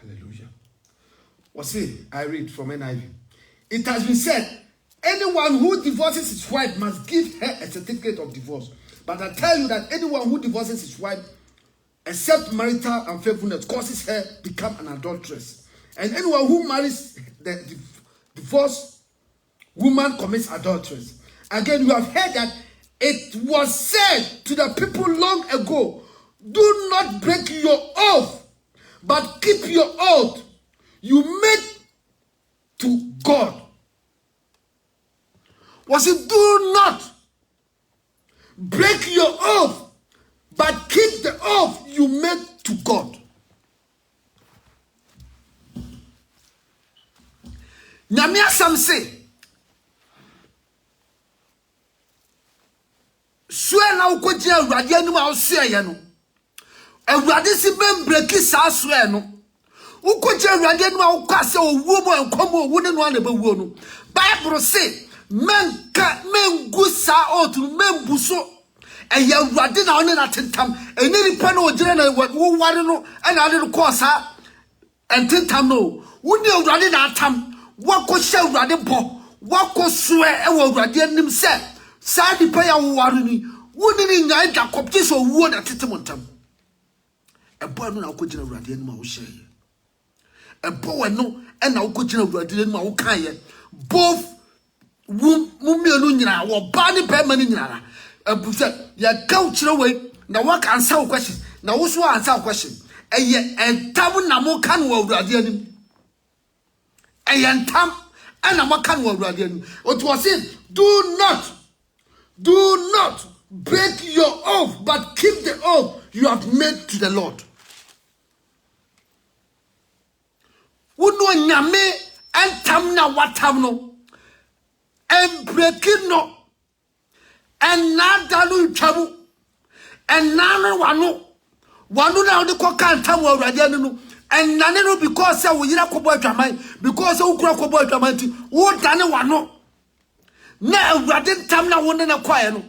Hallelujah. What's it? I read from NIV. it has been said, anyone who divorces his wife must give her a certificate of divorce. But I tell you that anyone who divorces his wife, except marital unfaithfulness, causes her become an adulteress. And anyone who marries the divorced woman commits adultery. Again, you have heard that it was said to the people long ago, do not break your oath, but keep your oath you made to God. Was it do not break your oath, but keep the oath you made to God? Nyame asam say, swear na ukoji awurade anim a swear ye no. Awurade si ben break sa swear no. Ukoji awurade anim a ukase owuo mo enkomo owu ne no na be wuo no. Bible say, mengu sa otu membuso eye awurade na one na tentam eni nipa na ogire na wo ware no na ade no ko sa ententam no. Woni awurade na atam wako she awurade bo wako swear e wo awurade anim se sa di pa ya ware ni woni ni nyan da kopti so wuo na tetemontam ebo anu na akogina awurade anim a wo hye ebo we no e na akogina awurade anim a wo kan ye both mumienu nyina wo ba ni pe mani nyina ebu se ya ka kire we na wo kan answer question na wo so answer question eye entam na mo kan wo awurade anim eye entam na mo kan wo awurade anim. It was saying, do not break your oath, but keep the oath you have made to the Lord. Uno nyame entam na watam no and breaking no and nada no chabu and nana wanu na odi ko kan tam wa awurade no and nane no because say wo yira kobo adwaman because wo kura kobo adwaman ti wo dane wano na awurade tam na wo ne na kwae no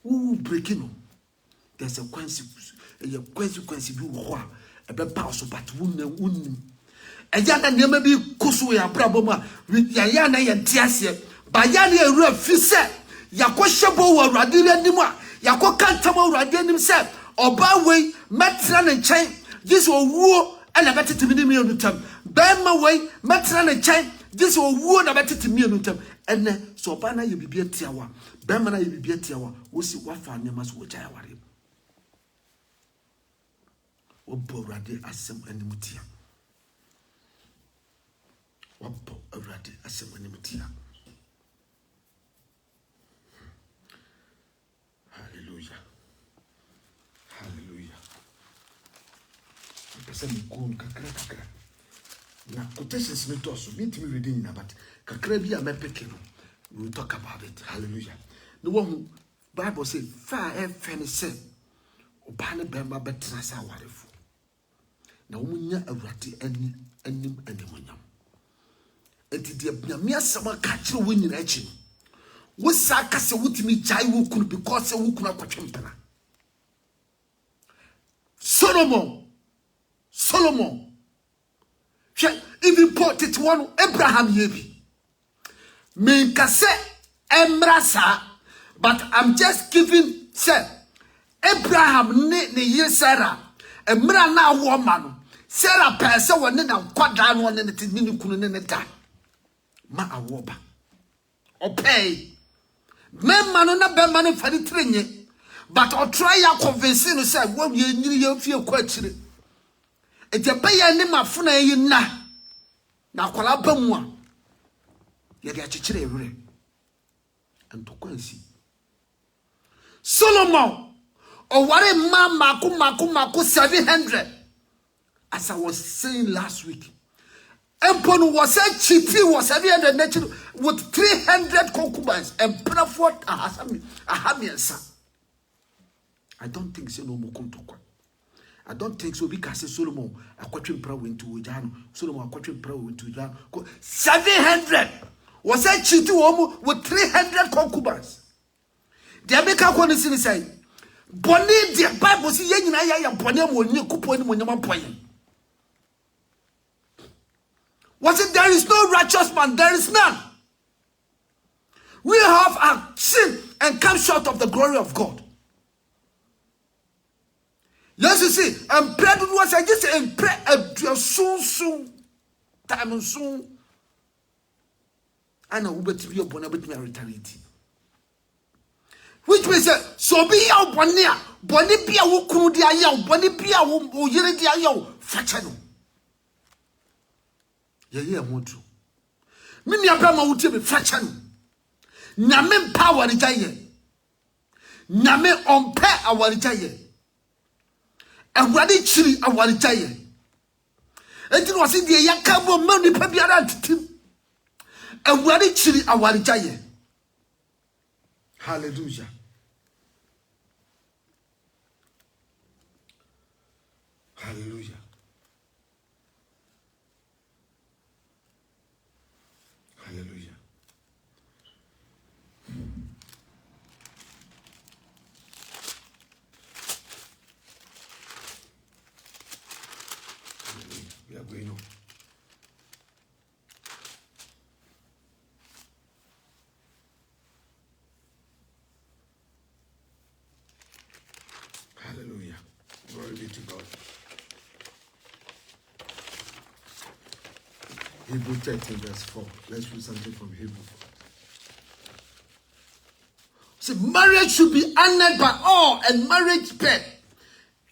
wo breaking no. There's a consequence bi wo ho a ebe pa so but wunni eja na ne ma bi kusu ya brabo ma ya na ye ntiase ba ya na ewura fi se yakohyebo wo awurade anim a yakokantam awurade anim se oba wei metra ne nchen this owuo na betete mi mienu tam ba ma wei metra ne nchen this owuo na betete mienu tam ene so oba na ye bibia tiawa ba ma na ye bibia tiawa wo si wafa ne ma so wo jaya ware wo bo awurade asem anim tia wo bo awurade asem anim tia. Person go kakra na quotations me to so me timi reading na but kakra bi a me peke no we will talk about it. Hallelujah. No one Bible say fa e fene say oba ne be ma betra sa warefo na wo nya awurade anim animonyam enti de nyame asama ka kire wo nyina achi wo sa ka se wutimi jai wo kunu because wo kunu akwatwempena. Solomon, even put it one Abraham yebi. Minkase emrasa, but I'm just giving say Abraham ne ye Sarah, emra na woman. Sarah pesa one na kwada no ne tinini kunu ne da. Ma awoba. Opay. Memma no na be ma ne fari trenye. But or try ya convince no say wo ye nyiri ye fie kwa chire. Ejabaya ni mafuna yi na kwala bamu a ye ga chichire ewure antokwansi Solomon o ware maku 700 as I was saying last week. Empon was a chief was 700 nature with 300 concubines and Prafort ahamiensa. I don't think so no mukuntokwa. I don't think so because Solomon akwatwe mpra went to Ojano. Solomon akwatwe mpra went to Ojano. 700 was a cheat with 300 concubines. The American condition say, Bonnie, the Bible says, Yan Bonnie will near Kupon when you're playing. Was it there is no righteous man? There is none. We have sinned and come short of the glory of God. Yes, you see, and pray to us. I just and pray soon, time soon. And I will be to be upon a bit of retaliate. Which means so be your bonia, bonipia who could dia yo, bonipia who yeridia yo, fachano. Ye motu. Mini abama would be fachano. Name power retire. Name on pair our retire. And what did chili our retire? It was in the Yakabo money papiarat. And what did chili our retire? Hallelujah. Hallelujah. Hallelujah. We are going on. Hallelujah. Glory be to God. Hebrew 13 verse 4. Let's read something from Hebrew. See, marriage should be honored by all, and marriage bed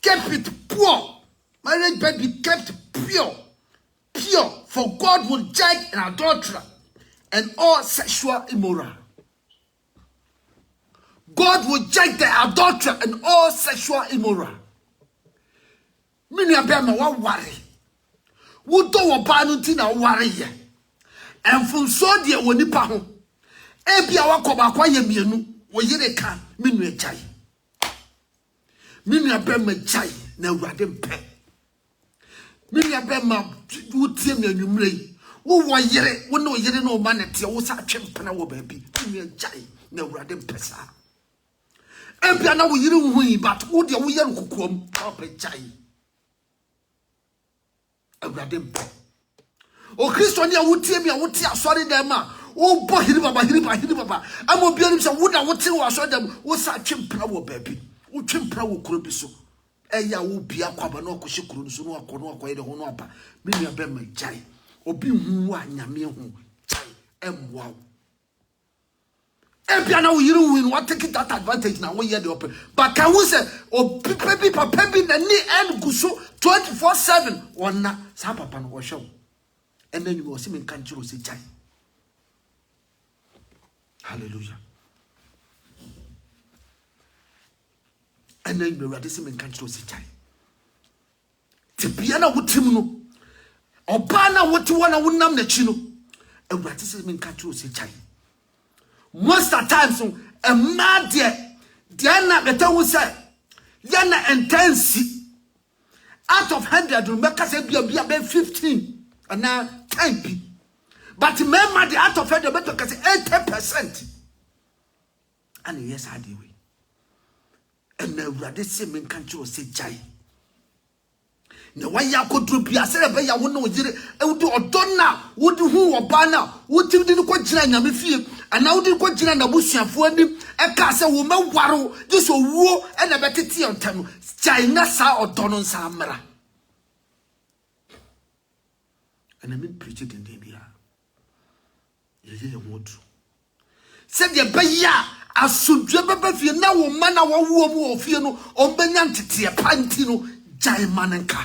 kept it pure. Marriage bed be kept pure. Pure. For God will judge an adulterer and all sexual immoral. God will judge the adulterer and all sexual immoral. Many of them are worry. Would do a banutina worry ye. And from so dear when you paho. Ebi awakoba kwa ye mienu. Wo yere ka minu e chai. Minu abe me chai na urade mpe. Minu abe ma wutie me anwumre. Wo wo yere, wo no yere no ma nete wo sa twempena wo baabi. Minu e chai na urade mpe sa. Ebi na wo yere hu but wo de wo yere kokom ope chai. Urade mpe. O Kristo ni a wutie mi a wutie asori dem ma. Oh, boy, hiri baba. I'm a beauty. So, would I want to show them? What's that chimpra, baby? Who chimpra will crop so? Eya will be a quabano, Kushikuru, so no, Kono, quite a honapa. Many of them may jai. Or be who are Yamian, jai, and wow. And piano, you will not take that advantage now. We had the open. But can we say, oh, peppy, the knee and guso 24/7 or not, Sapapan or show. And then you will see me country say jai. Hallelujah. And then you ready to make country to say, Tipiana would Timuno, or Bana what you want to win the chino, and ready to make country to say, most of the time, so a mad dear, Diana, the town will say, Yana and 10 out of 100, Rebecca said, be about 15, and now 10 people. But remember, the out of the better 80%. And yes, I do. And the rather same country say jai. No way ya could do be a celebrate. I won't know it. I would do a donna, would do who or banner, would you didn't quite Jina Yamifie, and now didn't quite Jina Nabusia for him, a castle woman warrow, just a war and a better tea on time. China sa or Donon Samara. And I mean, preach it in India. Said the Baya, as soon as you now, man, our woman of you know, on Benyanti, a pantino, Jaimananka.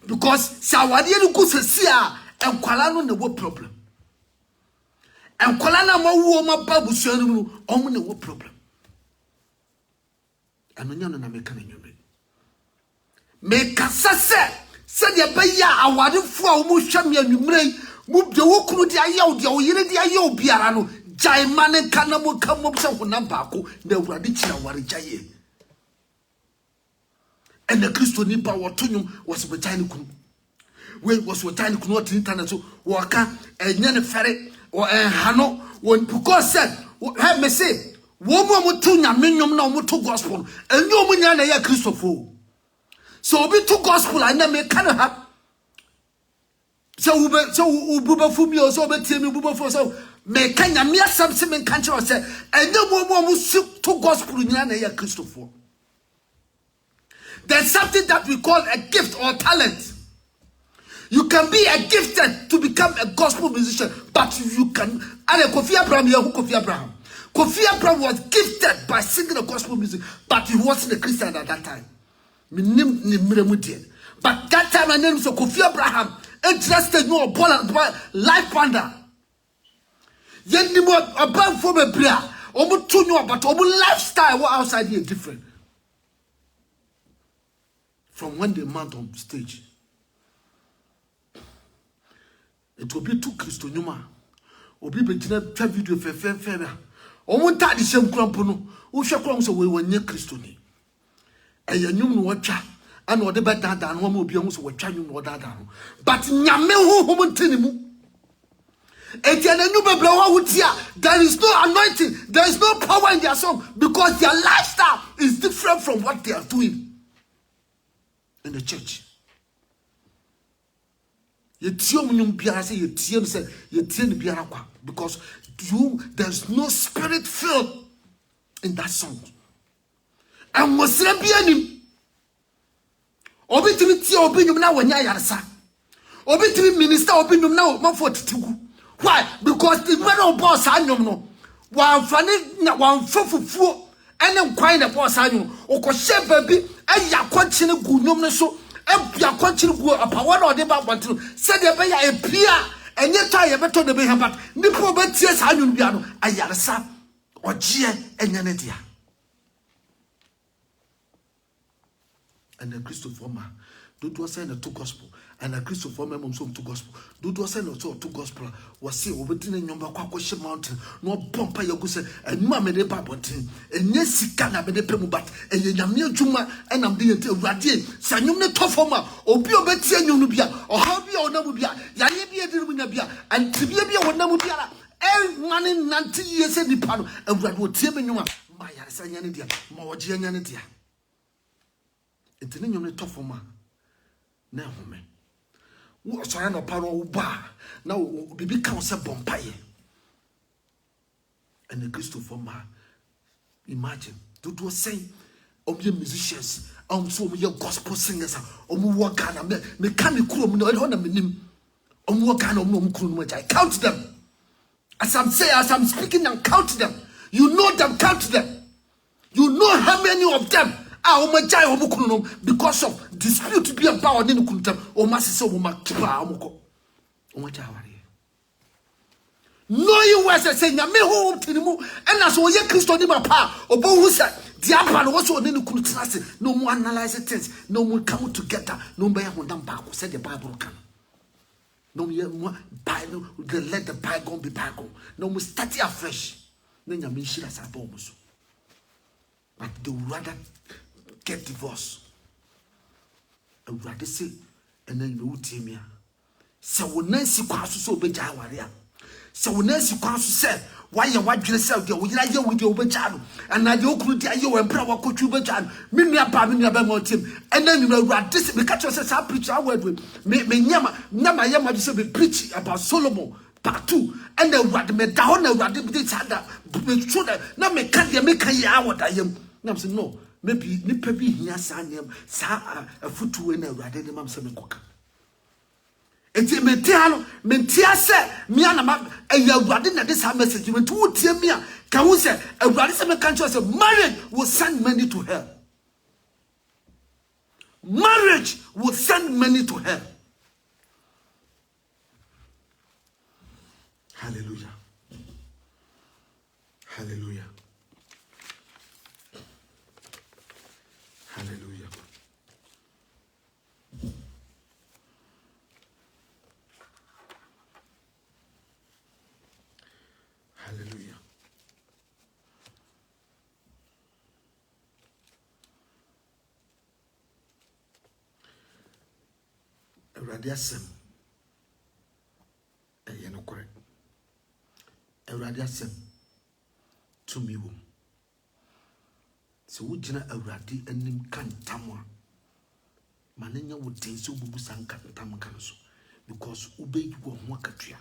Because Sawadia Kusia and Kualano no problem. And Kualana Mawoma Babu Sonu on no problem. And when you're not making you make a success. Said the Baya, I want for Mushamia Numre, move the Wokru dia yo, the Oyere yo Biarano, Jaiman and Kanamo come up some Nampaco, the Radichina Warijaye. And the Christo Nipa Watunium was Botanical. Where was Botanical not internet to Waka and Yen Ferret or Hano, when Puko said, have me say, Woman Mutunya Minum no Mutu Gospel, and no Munyana Christopher. So we took gospel and then we kind of have So ububa fumi o so betie me ububa fo so me kanya me asam se me kanche o se enye mo to gospel nyina na ya Christopher. There's something that we call a gift or talent. You can be a gifted to become a gospel musician, but you can. And Kofi Abraham, Kofi Abraham. Kofi Abraham was gifted by singing the gospel music, but he wasn't a Christian at that time. But that time, my name is Kofi Abraham. Interested no life panda. Yendi mo above for me bria. Omu tunyo but omu lifestyle outside here different. From when they mount on stage. It will be too Christo Numa. Obi Bentina try video fair. Omu ta the same crumpo no. Usha crump so we were near Christoni. A yanyum watcha. And what the bad than one will be almost what trying to down. But Nyame who tinimu. There is no anointing, there is no power in their song because their lifestyle is different from what they are doing in the church. Because there's no spirit filled in that song. And Muslim be Obi timi tia obi nyum na wanya yaresa. Obi timi minister obi nyum na manfo titigu. Why? Because the man of boss anyum no. Wan fane na wan fofufuo ene nkwan na boss anyum. Okoshe baby eya kwonchine gu nyum ne so. Ebia kwonchine gu apawa na ode ba bantino. Se de be ya epia enye ta ye beto de be habat. Nipo be tie sa anyum bia no ayaresa. Ogie enye ne dia. And the Christopher ma, do was send a two gospel, and a Christopher mom some two gospel. Do was send a two gospel. Was see over in number Quackwash Mountain, no bumper Yogusa, and Mamma de Babotin, and yes, Sikana be the Pemubat, and Yamil Juma, and I'm being to Radian, Sanum the Tofoma, or Bio Betia Nubia, or Habia or Namubia, Yanibia de Winabia, and Tibia or Namubia, and 1 in 90 years in the panel, and what would Timinuma, my Yanidia, Mawajianidia. It's an inhuman tough for man. Now, man. What's around a power bar? Now, baby council bompire. And the Christopher ma. Imagine, do was saying, your musicians, so your gospel singers, Wakana, mechanical, no, I don't know, Wakana, no, I count them. As I'm speaking, and count them. You know them, count them. You know how many of them. Because of dispute to be about in the kuntam or masses of Makipa. No, you was saying, I may hold to the move, and as well, Christo Nima Pa, or Bo said, the Apan was on in the Kuntas, no more analyze it, no more come together, no bear when them back, said the Bible can. No more Bible, let the bygone be bygone, no more study afresh. Then you mean she has a bonus. But they would rather get divorced. I would rather say, and then you would tell me, so when Nancy Kwasu so be Jawaria. So when Nancy Kwasu said, why you watch yourself, you will like you with your Bejano, and now you could tell you and Prawa could you Bejano, Minia Pamina Bemotim, and then you know, this because you said, I preach our word with me, Nama Yama to be preaching about Solomon. Part 2, and then what me down and what this other, but sure that now me can't make a year what I am. Now, no. Maybe be here, Sanyam, Sa a foot to win a rather than Mamma Cook. It's a mentia said, Miana, and you're running at this message. You went to tell me, can we say a radism country as a marriage will send money to her? Marriage will send money to her. Hallelujah. Hallelujah. Hallelujah. Hallelujah. Radiasem. You know correct. Radiasem. To me. So we jina awradi enim kan tamwa manenya wote so bubu sanka tam kan so because obey you ho akatua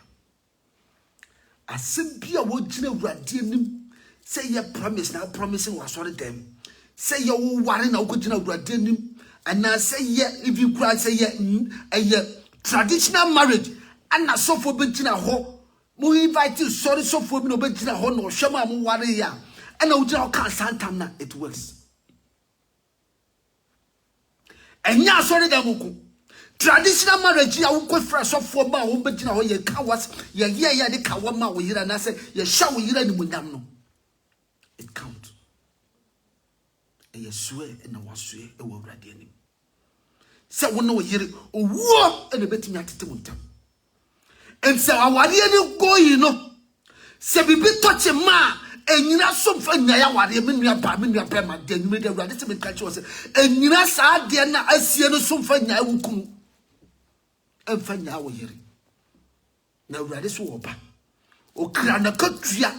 asem bia wo gina awurade anim say ye promise na promising was sorry them say ye wo ware na wo gina awurade anim and na say ye if you cry say ye traditional marriage and na so for be gina ho mo invite you sorry so for me no be gina ho no hwema mo ware ya and na wo gina ka santam na it works enya sorry them ko traditional marriage ya wo kwafra so for ma wo be gina ho ye ka was ye de ka wo ma wo yira na say ye sha wo yira ni munyam no it count and ye swear and na waswe e wo awurade anim say wo no wo yire owo and betimi atete montam and say awade ani go yi no say bibi touch ma enyina so fa nya ya wade me nua pa ma de nyime de awurade se me ka che say enyina sa de na asie no so fa nya wukum emfa nya wo yire na awurade so wo ba o kra na katua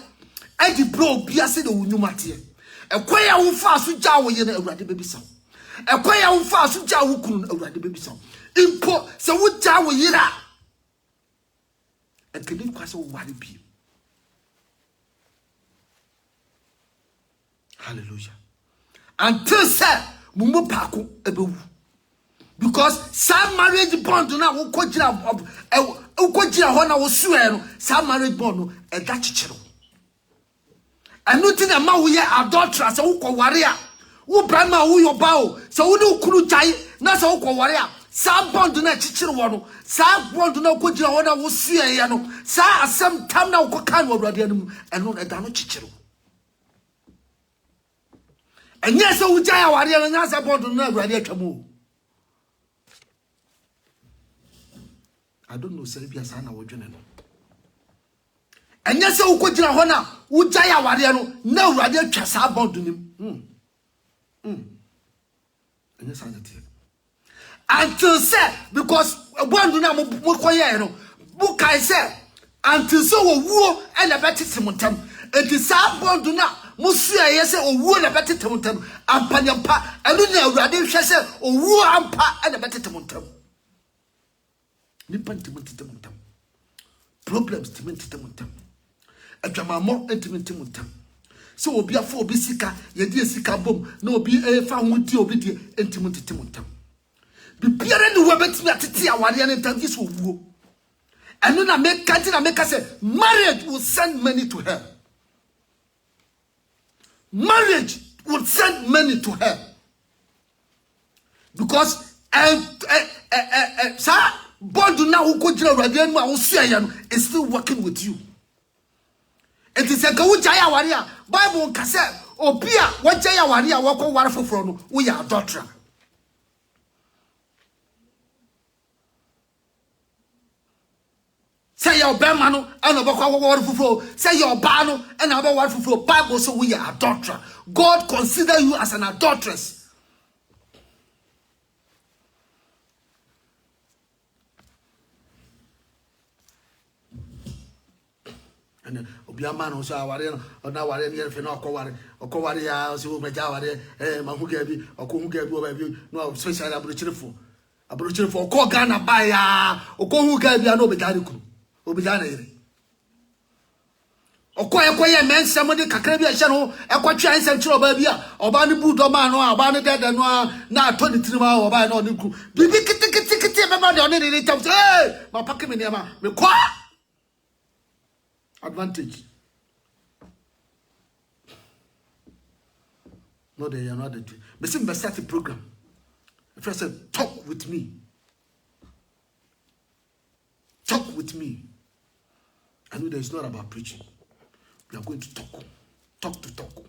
edi bro bia se de wonyumate ekoya wo fa so gya wo yire awurade bebisa ekoya wo fa so gya wo kunu awurade bebisa impo se wo gya wo yire ekene kwase wo ware bi. Hallelujah. Until say mumu pako ebewu because some marriage bond na wo kojira ho na wo sue no some marriage bond no e da chichiro anu ti na ma wo ye adulterer se wo kware a wo brama wo yo ba o se wo ne kuru jai na se wo kware a sa bond na chichiro wo no sa bond na kojira ho na wo sue ye no sa asem tam na wo kan wo awurade anu enu e da no chichiro and yes so wo jai aware no na sa bond na awurade atwamu. I don't know Serbia sana wo dwene no enya se wo kojira ho na wo jaya ware no na awurade atwa sa bond nim enya sana tie until say because bond na mo koye no bu kai say until so wo wuo e na betete montam enti sa bond na mo sua ye say owuo na betete montam ampanyampa enu na awurade hwe say owuo ampa e na betete montam nipa ntimentete montam problems timentete montam adwamamo ntimentete montam so obi afọ obi sika ye die sika bom na obi fa ho di obi die ntimentete montam bibiara ni wo betimi atete aware ne ntam yeso wuo enu na make say marriage will send money to her. Marriage will send money to her because sir bond na wo kojira awurade anu a wo sua ya no is still working with you. It is a go jaya aware Bible ka say obi a wo jaya aware a wo ko ware foforo no wo ya adulterer. Say your bema no and obakwa ware foforo say your ba no and obakwa ware foforo Bible say wo ya adulterer. God consider you as an adulteress. And obiama no so aware no na aware ne fe na okoware ya so meja aware mahuga bi okohuga bi oba bi no special abrochirefo okọ Ghana ba ya okohuga bi na obeja ne kuru obeja na yire okoye mensem de kakra bi a hye no ekotwa ensem kire oba bi a oba ne budo ma no oba ne dede no na atoni tirima oba na ne kuru bibi kiti beba de one ne tam ma pakke me ne ma me kwa advantage. No, they are not the two. But since start the program, the first said, talk with me. Talk with me. I know that it's not about preaching. We are going to talk. Talk to talk.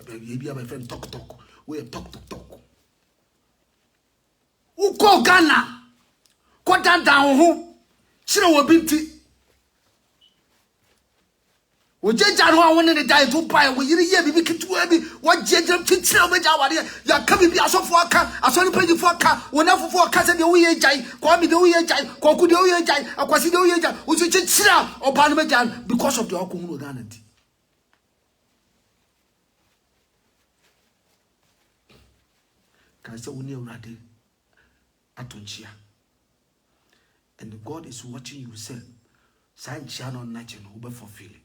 Maybe my friend talk. We are talk. Who call Ghana? Call down who? Shiro Wabinti. We just don't want to die to buy. We hear me to me. What gender to tell me that you coming be as of for a car, as only paying for a car, whenever for a car, and the way jai, call me the way jai, call the way jai, a quasi the way jai, which is just or Parliament because of the Okumu Ganati. Can I say, we need ready? Atunchia. And God is watching you, say, sign channel nothing, who be fulfilling.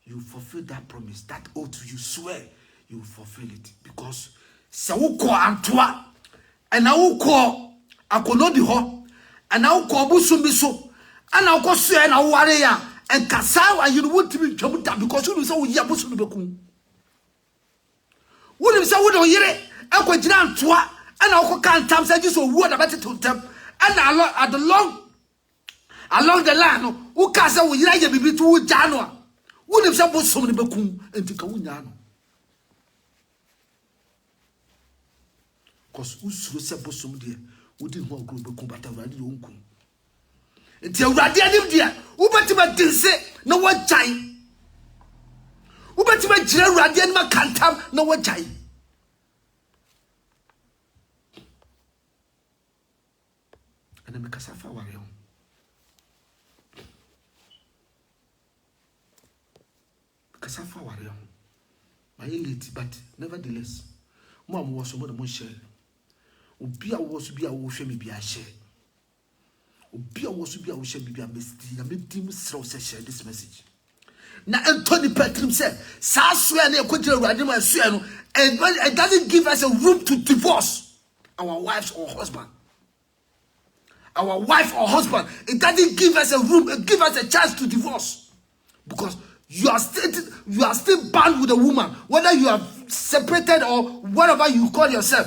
You fulfill that promise, that oath you swear, you will fulfill it. Because se wo ko antoa, and na wo ko akonodi ho, and na wo ko busumi so, and na wo ko sue na wo ware ya, and kasa wa you want to be twamuta because you say wo ya busumi bekum. Wo say wo do yire, e ko gina antoa, and na wo ko kan tam say just wo da beti to tem, and along the line, who kasa wo yire ya bibi to wo jano. Who lives up with so many becum and take a winano? Because who's resemble some dear, who didn't want to become but a radio uncle. Until Radianim dear, who bet him at this, no one time. Who bet him at General Radian Cantam, no one time. And I make a safa warrior. Kasafa warrior. My lady, but nevertheless, Mom was some of the most share. Ubia was to be a worship, be a share. Ubia was to be a worship, be a mistake. I made him share this message. Now, Anthony Petrum said, Sassuan, a quintal Radima Suano, and it doesn't give us a room to divorce our wives or husband. Our wife or husband, it doesn't give us a room, give us a chance to divorce. Because you are still bound with a woman, whether you are separated or whatever you call yourself.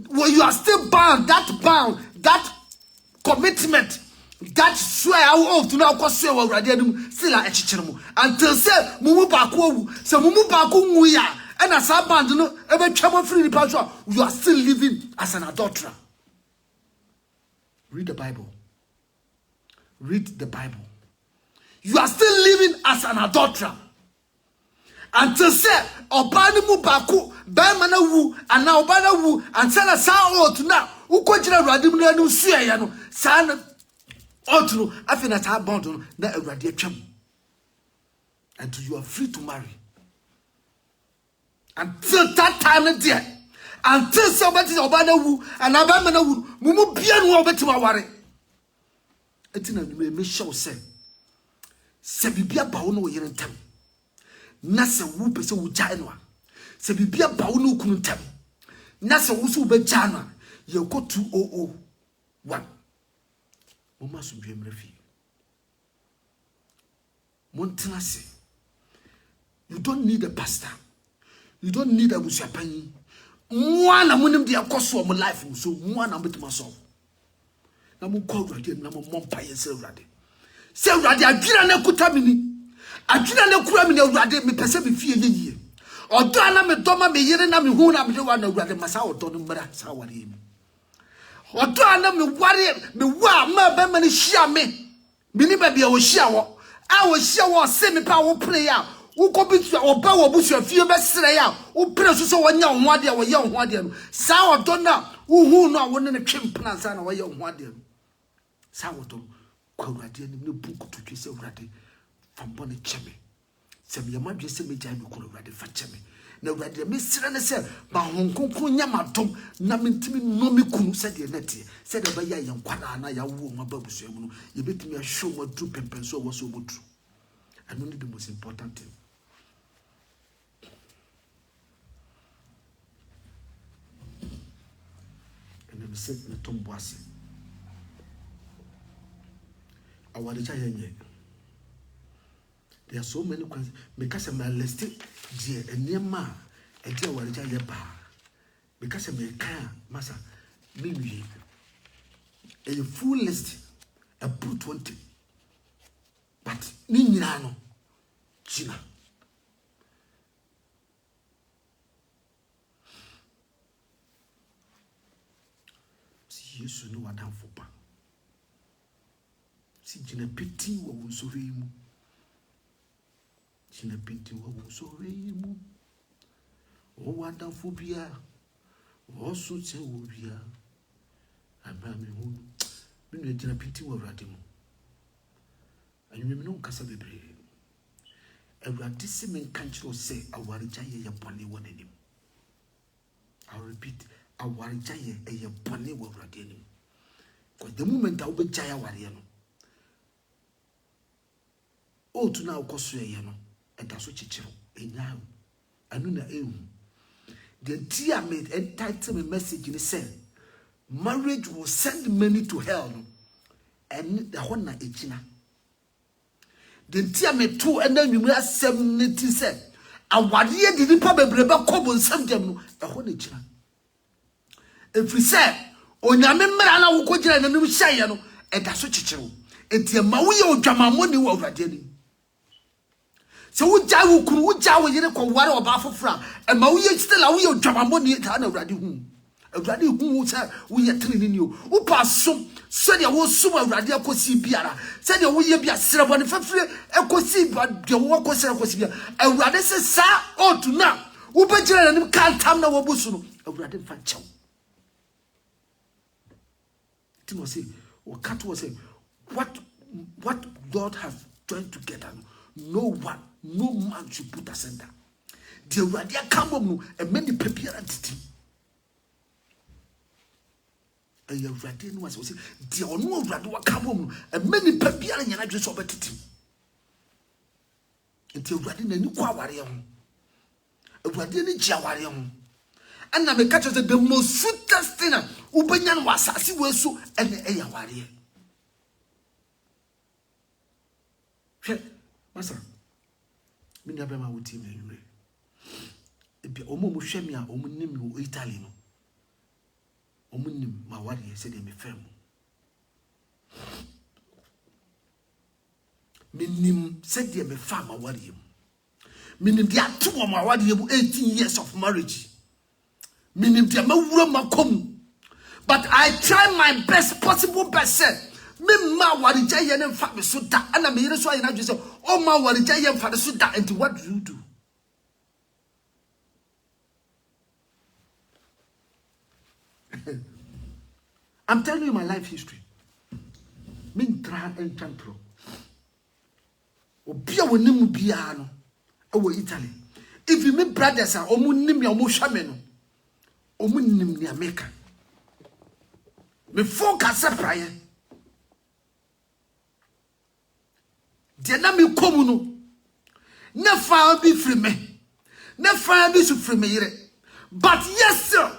Well, you are still bound. That commitment, that swear oath to now cause swear already still a chichemu until say mumu baku so mumu baku muya and as a band no ebe trouble free the pastor. You are still living as an adulterer. Read the Bible. Read the Bible. You are still living as an adulterer. Until say, Obani Mubaku, Bamana wu, and now Bana wu, and Sana Sao to now, who continue Radimuna no Siano, San Otru, Afina Tabondon, that a radiation. Until you are free to marry. Until that time, dear. Until somebody Obana wu, and Abamana wu, Mumu Pian over to my worry. Until you may show say. Se bibia bawo no yere ntam na se wu pese wu janwa se bibia bawo no kunu ntam na se wu so be janwa ye ko 2001 mo ma so biemre fi montena se. You don't need a pastor, you don't need a busuapanyi mwana munim de akoso mo life so mwana betima so na mo call radio na mo mompa yese radio. Say Radi adwina na kutamini. Adwina na kura mi na Radi me pese me fie yeye. Odo ana me doma me yere na me hu na me de wa na Radi masa odo no mra sa ware mi. Odo ana me ware me wa ma be ma ni hia me. Me ni ba bia wo hia wo. A wo hia wo se me pa wo pray ya. Wo ko bi tu oba wo busu fie be sere ya. Wo pray so wo nya ho ade wo ye ho ade no. Sa odo na wo hu no a wo ne ne twempna sa na wo ye ho ade no. Sa odo Kwurade ni ne buku to twese urade fambone cheme se me yamadwe se meja me kuro urade fa cheme na urade me sire ne se ma honkonkon nya madom na mentimi no me kunu se de nete se de ba ya yankwana na ya wo ma babusu emu no ye betimi ahwo ma dru pempenso wo so bodru. And only the most important thing. And then said na tomboase there are so many questions because I'm listed dear and near ma a dear Warija ba because I'm a car massa maybe a full list a put 20 but Ninano China see you should know what I'm for. Si jina piti wa usorimu. Jina piti wa usorimu. O wada phobia. O suche wobia. Abami hunu. Minu jina piti wa radimu. Anyume no kasa bebre. Awurade se men kanchiro se awarija ye bone wonenim. I'll repeat, awarija ye bone wo awurade anim. Ko The moment I will jaya wariano. Oh, to now cost yano, and that's what you now. I know that the dear made entitled message in the cell. Marriage will send many to hell, and the one echina. The dear made two, and then you will have 70 cents. And what year did the public brother come on some them? The one echina. If we say, on your member, I will go to the new Shayano, and that's what you. It's a Maui or Jama money over Jenny. So we jaw kuru jaw yere ko ware oba fofra e ma wo still a wo ye dwamamo ni ta na awrade hu say wo ye trini ni o wo pa som so de wo som awrade akosi biara say de wo ye bia serebo ne fafre akosi ba de wo akosi akosi bia awrade se sa otu na wo begira na nim kan tam na wo busu no awrade fa chew timo say o kat wo say what God has joined together no man should put asunder. The radia come and many people entity. And your radian was the no radua come and many people in your address of entity. Until radin and quawarium. A radian jawarium. And I catch the most sweetest thing. Ubanyan was as he was so and a warrior. Master. Mini abema wuti me yure ebi omo mo hwemi a omo nim wo Italy no omo nim ma ware se de me fam minim se de me fam ma ware yim minim de ato mo ma ware yim 18 years of marriage minim de ma wura makom but I try my best possible percent. Me ma warija ye ne fa me so da ana me yire so ayina dwe se o ma warija ye fa so da and what do you do? I'm telling you my life history. Me tra and tantro obi a wonim bia no e wo Italy if you me brothers are omu nim ya omu hwa me no omu nim ni America me focus prayer. Diana mi komu no na fa bi free me na fa bi su free me yire but yes sir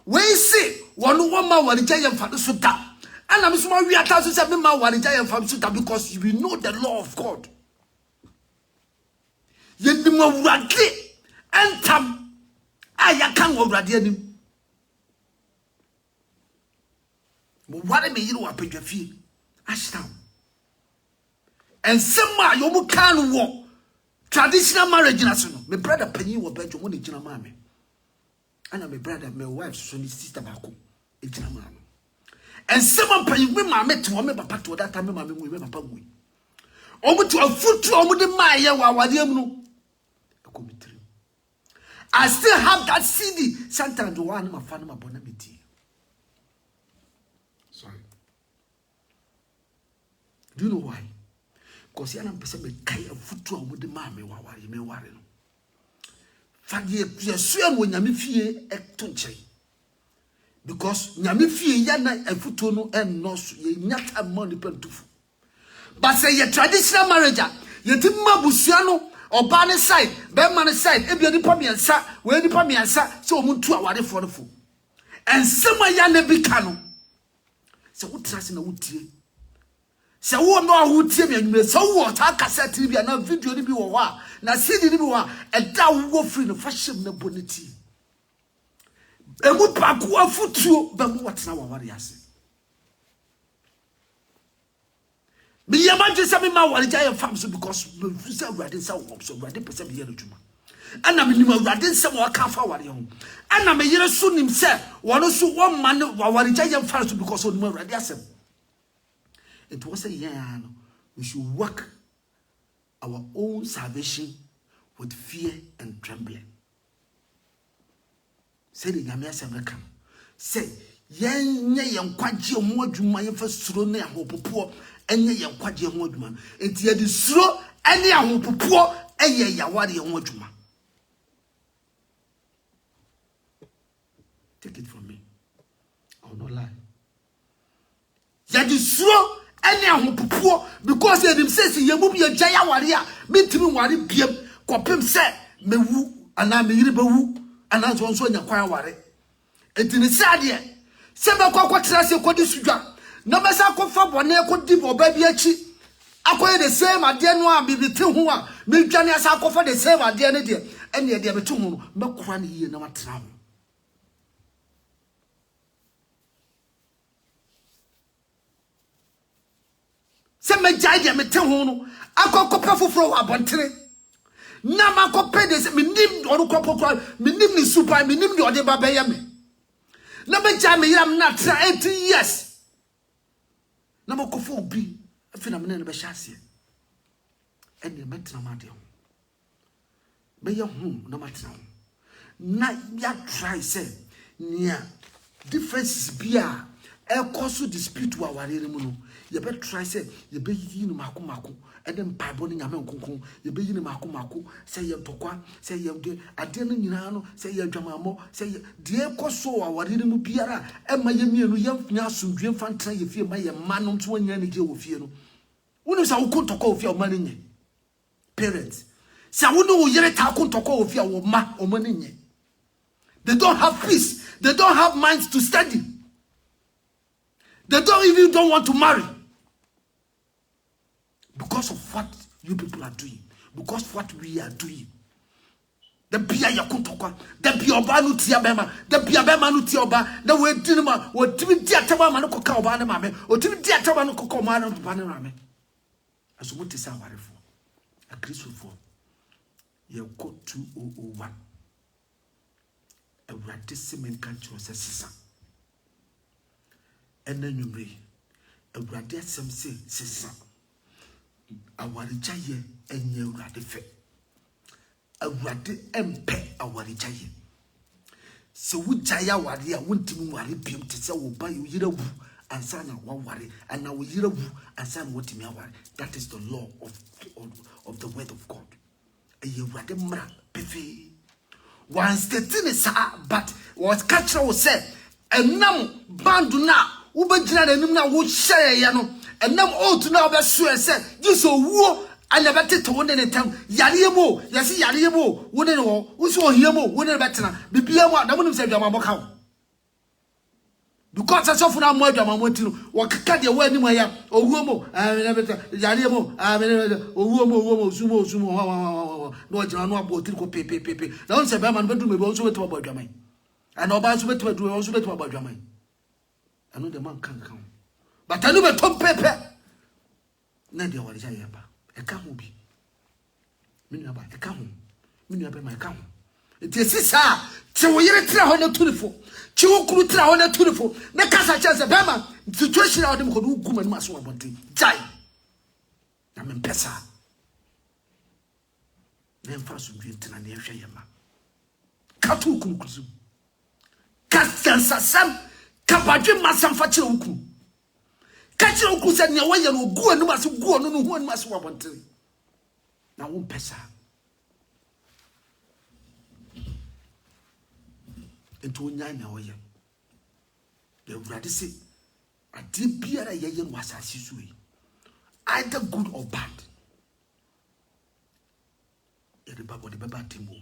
we see one woman warija yem fa so da ana me so ma wi ata so say me ma warija yem fa so da because we know the law of God ye ni mo wurade entam aya kan wurade anim mo ware me yire wa pedwa fie ashdown. And some you can walk traditional marriage. My brother Penny was better when it's mammy. And my brother, my wife, so his sister Baku, it's a man. And someone paying me, my met to woman, but to that time, mammy, we remember Pagui. Over to a foot to over the Maya, while you know. I still have that CD. Sometimes one, my father, my bonamity. Sorry. Do you know why? Because you person me kai a foot with the mammy while you may worry. Fadi Yasuan when Yamifie Ectonche. Because Yamifie Yana a futono and nos ye not a money pentufu. But say your traditional marriage, ye timma busiano or banner side, Berman side, if you're the Pamian sa, where the Pamian sa, so Muntu aware for the fool. And some Yana Bicano. So what trust in a wood tea? Se wo no wo tie me anwume se wo ta cassette bi na video ni bi wo wa na CD ni bi wo e da wo free no fashion na boniti emu pa ko afutuo ba mu watena wa ware ase me yama je se me ma ware ja ye fam so because me say awrade say wo so awrade pese be ye no djuma ana me nim awrade say wo ka fa ware ho ana me yere so nim say wono so wo ma ne wa ware ja ye fam so because wo nim awrade asem. It was a year we should work our own salvation with fear and trembling. Say the Yamia American. Say, yen kwaji omwaduma ye fasuro na ahopopo enye ye kwaji omwaduma. Enti ye di suro ene ahopopo eye yaware omwaduma. Take it from me. I will not lie. Ya di suro ene ahopopo because ye dim say ye mu ye gya ya ware a mentimi ware biem kopem se mewu ana me yire bewu ana so nso nya kwan ware etini sade se be kwakwotra se kodi sudwa na besa kofa bone kodi oba bi achi akoye the same ade no a bibite ho a medwane asa kofa the same ade ne de ene de beto ho no mekora ne yie na matena ho se megya de mete ho no akokopa foforo wa bontere na makope de se menim oru kopokora menim ni super menim de ode baba ye me na megya me yam na tra 80 years na makofa obi afina me na be hyase ene metena ma de ho be ye ho na matena ho na ya try say nia differences bia e cause dispute wa warere mu no ye be try say ye be yi no mako ene mpaibo no nyame nkonkon ye be yi no mako say ye tokwa say ye de ade no nyina no say ye dwamamo say ye de koso wa warere mu biara e ma ye mienu ye nya asomdwe mfantra ye fie ma ye ma no nto anya ne je wo fie no wonu sa wo kontokwa wo fie o ma ne nye parents sa wonu wo yere ta kontokwa wo fie wo ma o ma ne nye. They don't have peace. They don't have minds to study. They don't want to marry. Because of what you people are doing. Because of what we are doing. The bia yakuntokwa. The bia oba no tia bema. The bia bema no tia oba. The we dinima. We timi dia taba ma no koka oba ne mame. O timi dia taba no koka oba no ba ne mame. Aso mo tisa warefo. A Christopher. Ye go 2001. Awurade semen kancho se sesa ena nwumre awurade asem se sesa awarejaye enye awurade fe awurade empe awarejaye se wujaya ware a wontimi ware biem te se wo ba yo yirawu ansa na wa ware ana wo yirawu ansa na wotimi aware. That is the law of the word of God. Eye awurade mra pefe one stetini sa but was catcher was said and nam bandu na ubajina na nim na wo share ya no and nam old na obeso said this owo and never take to one in time yariyemo yesi yariyemo woni no wo so hiemo woni betena bibia mu na munim se dwama boka because as of na mo dwama mo ti no wo kaka de wa anim ya owuo mo yariyemo owuo mo sumo no jina no abotiri ko pepe na on se be man bedu me be so betu abodwaman and oba so betu so betu abodwaman anu de man kan but anu be tom pepe na de wale ja yeba e ka ho bi minu aba e ka ho minu aba ma e ka ho enti sisa ti wo yire tra ho na turifo ti wo kuru tra ho na turifo na kasa chance be man situation a dem ko du guma ni maso abonten jai na me pesa nemfa so dwetena na ehwe yema katu kunkuzu kasansasam kabadwe masamfa kire wuku ka kire wuku se ne waye no gu anu maso gu onu no hu anu maso wabontere na wo pesa ento nya na waye the urade se ade biara yeye no asase suwe either good or bad. Everybody baba timo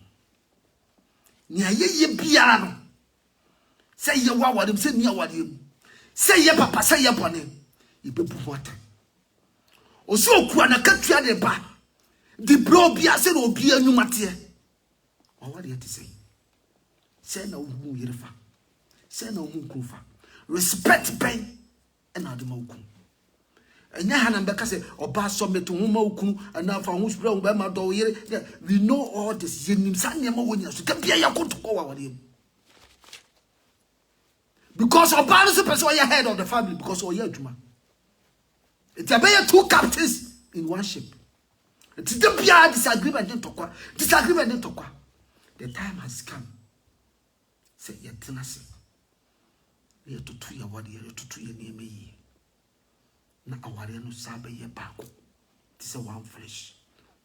ni ayeye biara no say ye wa wadem say ni awadem say ye papa say ye bone ye bebu wata oso okua na katua de ba di bro bia say no obi anwumate o wade ati say na ohu yerefa say na ohu kufa respect ben and aduma okun enya hanan beka se oba someto homa okunu ana fa ho spray ho be ma do yere. We know all this yenim sanye ma wonya so tabia yakotoko wa wale because oba no so person your head of the family because o ye adwuma it abey two captains in one ship. It is the bia disagreement in tokwa the time has come say ye tenase ye tutu ya wade ye tutu ye neme yi na aware no sabe ye bako. This is one flesh.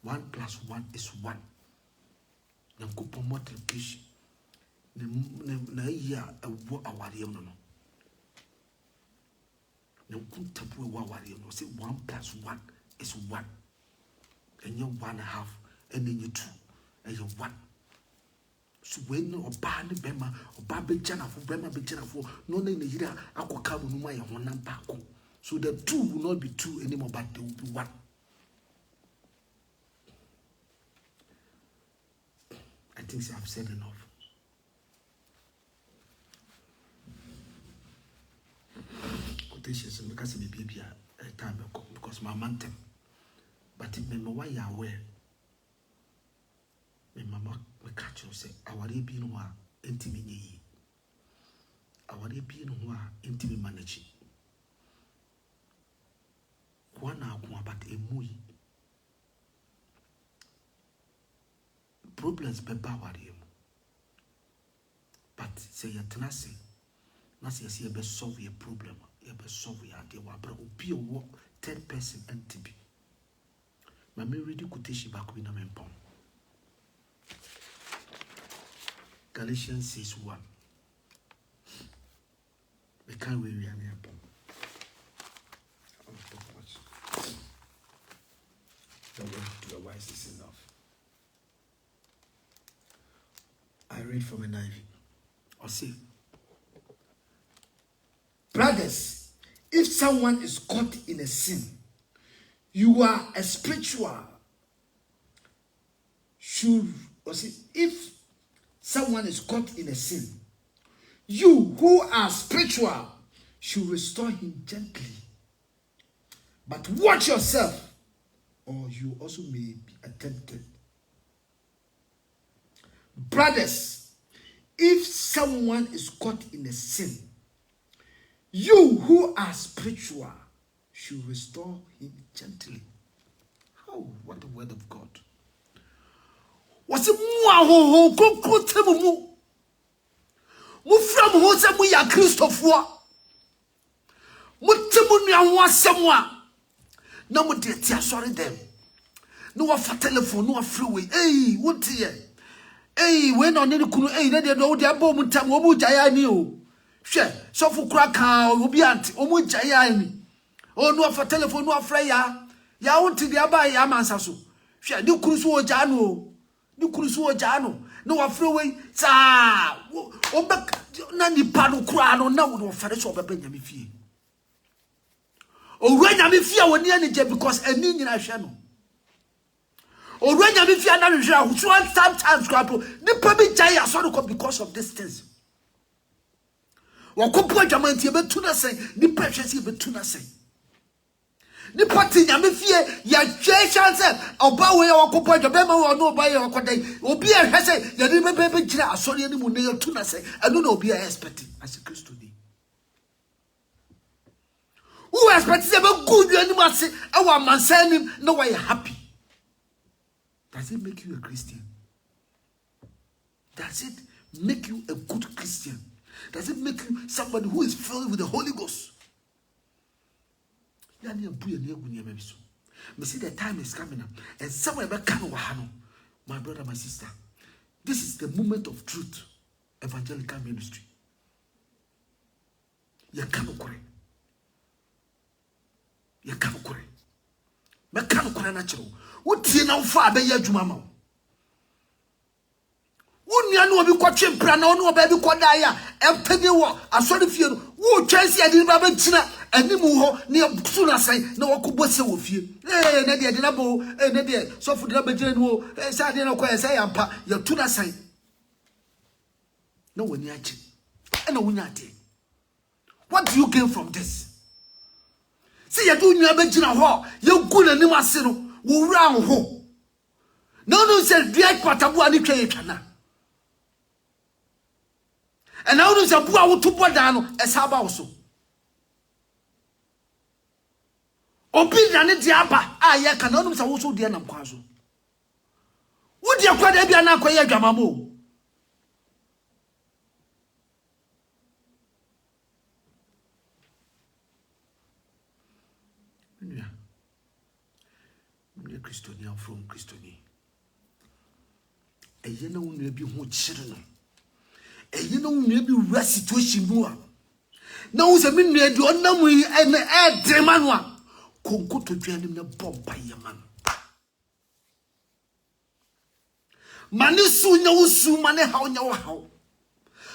1 + 1 is 1. Na kupo multiplication. Na iya ewo aware no no. kuntabu wawari no say 1 + 1 is 1. And you 1.5 and then you 2 and you 1. So when oba ne bema oba be jana fo bema be jana fo no na Nigeria akoka mu no ya honam baako. So the 2 will not be 2 anymore, but they will be 1. I think I've said enough. Quotations because the baby a time because my mountain. But it may why you aware. My mama will catch you say, our be no intimate ye. Our be no intimate managing. One hour but a mui. Problems be bawari. But say ya tenasi. Nasi see be solve your problem. You be solve your idea. Wabra be a work 10 person NTB. Mami read quotation back with a mempom. Galatians 6:1. We can't wait we are near pom. The word to the wise is enough. I read from an ivy. Or say, brothers, if someone is caught in a sin, you are a spiritual. If someone is caught in a sin, you who are spiritual should restore him gently. But watch yourself, or you also may be tempted. Brothers, if someone is caught in a sin, you who are spiritual should restore him gently. Oh, what the word of God. Was it more ho mu from ho se mu ya Christopher mu temu nua ho asem a na mu de tia sorry them no wa fa telephone no wa free way what here we no ne kunu na de no de abo mu tam wo mu jaya ni o hwe so fu kura ka obi anti o mu jaya ni o no fa telephone no wa free ya wonti de aba ya mansa so hwe de kuru so o ja no ni kuru so o ja no no wa free way sa o be na ni pa no kura no na wo fa so obeba nyame fie o ru nyame fie woni ani je because ani nyina hwe no o ru nyame fie na hwe a so sometimes kwapo ni pa bi jaya so no because of this things wa kopo adwamantie betu na sen ni pa hwe se betu na sen ni party nyame fie ya hwe chance oba we ya kopo adwa ma wo no oba ye okodai obi e hwe se ya ni be gira asori ani mu ne ya tu na sen anu na obi e expecting as a Christian dey who expect say be good ani ma se e wa mansanim na wa ye happy. Does it make you a Christian? Does it make you a good Christian? Does it make you somebody who is filled with the Holy Ghost? Me see the time is coming up, and somewhere back my brother, my sister. This is the moment of truth, evangelical ministry. You can't correct. You can't correct. Me can't correct natural. What you now for be ya jumama? Unya no bi kwa twempra na ono ba bi koda ya empene wo asori fie no wo twansi ade ba bentina animu ho ne su na sai na wakobo se wo fie na de na bo na de sofu de na begire no sa de na kwa sai ampa ya tu na sai no woni achi na wonya ade. What do you gain from this? See ya do nua begina ho ya gu na nim ase no wo wura ho no say dua kwatabu ani twa ye twana. And now there's a boy who took down a sabaso. Opinion in Diapa, I can also dear Namquazo. Would you quite be an acquire Jamamo? Christonia from Christoni. A yellow may be more children. And you know maybe rest situation more. na wo se me nua di onam yi ene e drema no a konko to dwanim na bomba yeman mane su nya wo su mane haw nya wo haw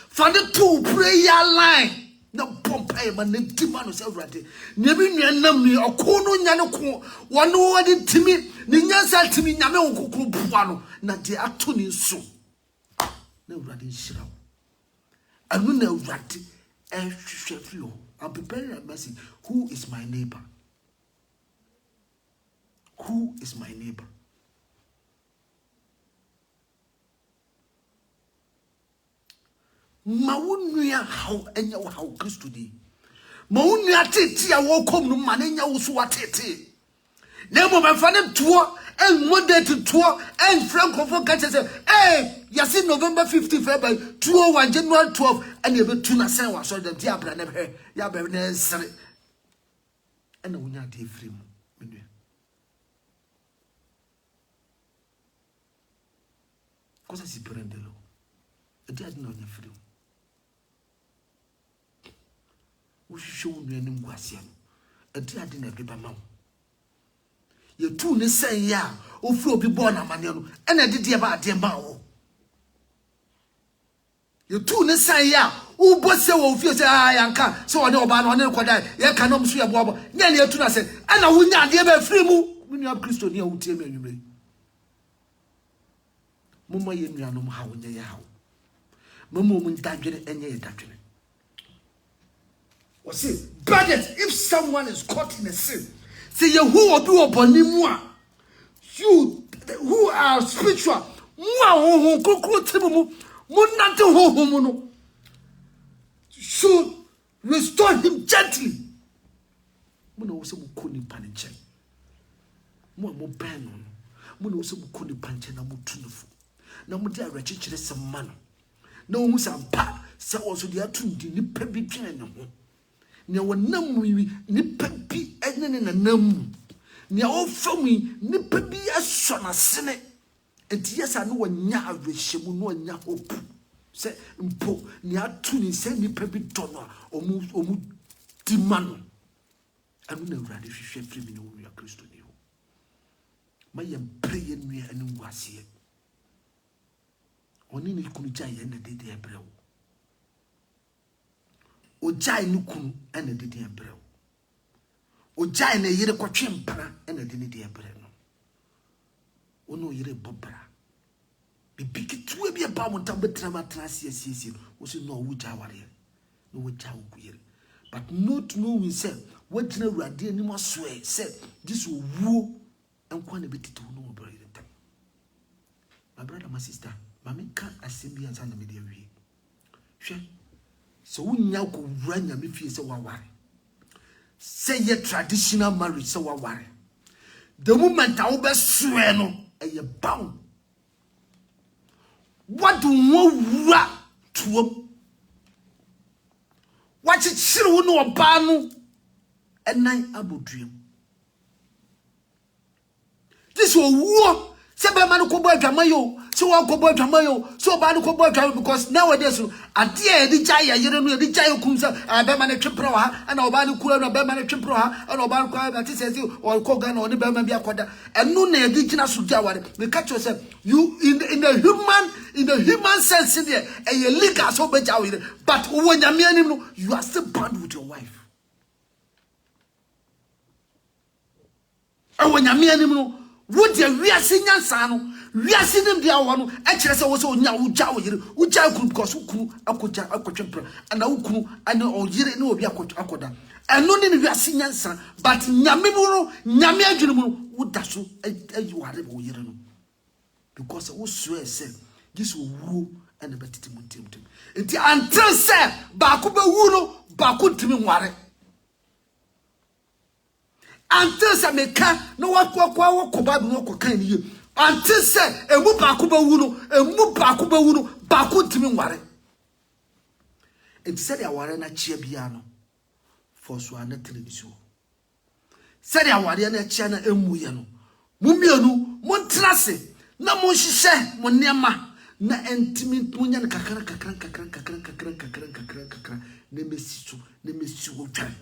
fa de to prayer line na bomba yeman na dima no se awrade ne bi nua nam ni okono nya ne ko wono wadi timi ni nyansa timi nyame wo kokoro bua no na de ato ni so na awrade nhira wo anu na awrade ehwehwe I'm preparing a message. Who is my neighbor? Who is my neighbor? Maunuya how enya how Christo di. Maunuya tete a wo kom no manenya wo so watete. Nemo me fane tour and Monday to tour and Francophone catch say, hey, yasi November 15 February 201 January 12 and you be tuna sen wa so the diabra never ya be na sere. And na wonya dey free mu menua. Cosa si prendelo? E dia na wonya free mu. Wo hwehwe wo nua nim guase no. E dia de na beba ma wo. Ye tu ne sen ya ofuro bi bo na mane no ena de de ba de ma wo ye tu ne sen ya u bo se wo ofie se yanka se one oba na one koda ye ka no mso ye bo nya ne ye tu na se ena wo nya de ba firi mu minu Kristo ne a wutie me anwumre mumma ye nuanom ha wo nya ye ha mumma mu ndadwene enye ye dadwene o say but if someone is caught in a sin say you who obi obonimu you who are spiritual mu kokro timu mu nante hohom no should restore him gently mu na wo se mu koni paniche mu ben no mu na wo se mu koni paniche na mu tunufu na mu dia rechichere semma no na wo mu sampa se wo so dia tundi ni pa bi twene ne ho ne wonam ni papi enene na nam ne ofami ni papi aso na sene enti yesa no wonya awehemu no wonya hope se mpo ne atu ni se ni papi dono omu dimano anu na urade hwehwe firi mi ne wo ya Kristo ni ho ma ye pray nua anu wase oni ni kunu gya ye na dede ebrewo ojai no kunu ene de de ebre ojai na yire kwatwe mpana ene de ne de ebre no ono yire bobra bibiki tuwe bi ba mo tambe trama trasiesi wo se no wo ja ware no wo ja wo yire but not knowing say what gina urade ani mo so e say this wo enkwa na betiti wo no wo bra yire tam my brother my sister mama kan assembly ansa na me de awie hwe so unya ko wranya me fie se waware say ye traditional marriage se waware the moment I be swear no e bound what do wo wura tuom what chire wo no oba no enan aboduam this wo se be man ko bo adwama yo so wa ko bo adwama yo so ba no ko bo adwama because nowadays ade e di jaya yere no e di jaya kumsa be man twepro ha ana oba no kura no be man twepro ha ana oba no kwa ati se o ko ga no ne be man bi akoda enu na e di gina so dia ware we catch yourself you in the human sense there e legal so be jawo yere but wo nyame anim no you are still bound with your wife wo nyame anim no would the wiase nyansa no wiase nim dia wo no e kire se wo se onya wo ja wo yire wo ja kunu because kunu akoja akotwepra ana wo kunu ana o yire na obi akoda eno ne wiase nyansa but nyame mu no nyame adwene mu no wo da so ayi ware wo yire no because wo swear say this wo wuo ana betiti mu tim enti until say ba ko be wu no ba ko timi ware until say meka no wa ba no ko kan ni until say emu ba ko ba wu no ba ko timi ware enti say ya ware na chia bia no for so ana television say ya ware na chia na emu ye no mu mienu mo trase na mo hihye mo nema na entimi munya kakra ne mesi wo twan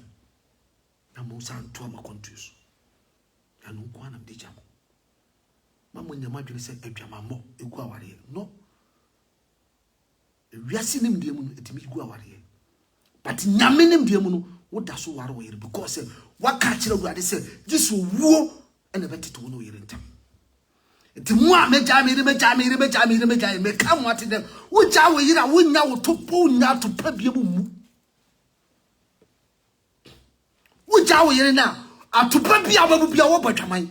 na mo san to ma kontus anu kwa na mdeja mo mama nyama dwene se adwamammo egu aware no wiase nim de mu no etimi egu aware but nyame nim de mu no wo da so ware wo yere because waka kire Awurade se this wo ene betete wo no yere ntam enti mu a meja me ka mo ate dem wo ja wo yira wo nya wo topo nya to pa bia mu wo ja wo yire na atopa bia babu bia wo batwaman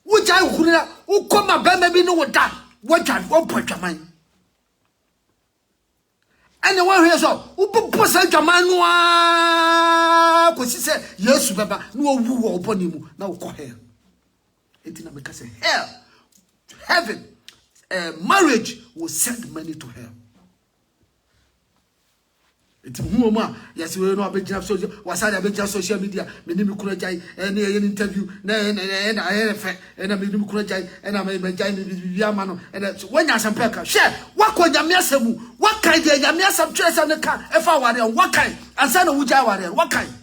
wo ja wo na wo koma ba ma bi no wo da wo ja wo batwaman ene wo hwe so wo popo sa dwaman no a ko si se Yesu baba no wo wu wo boni mu na wo ko hell. Etina make say hell, heaven, marriage will send many to hell. It's who yes, we know about social, was I about social media, many Mukurajai, and an interview, and I made Mukurajai, and I made my giant Yamano, and when I some pecker, share, what could Yamiasamu, what kind of Yamiasam dress on the car, if I were there, what kind, and son of Ujawa, what kind?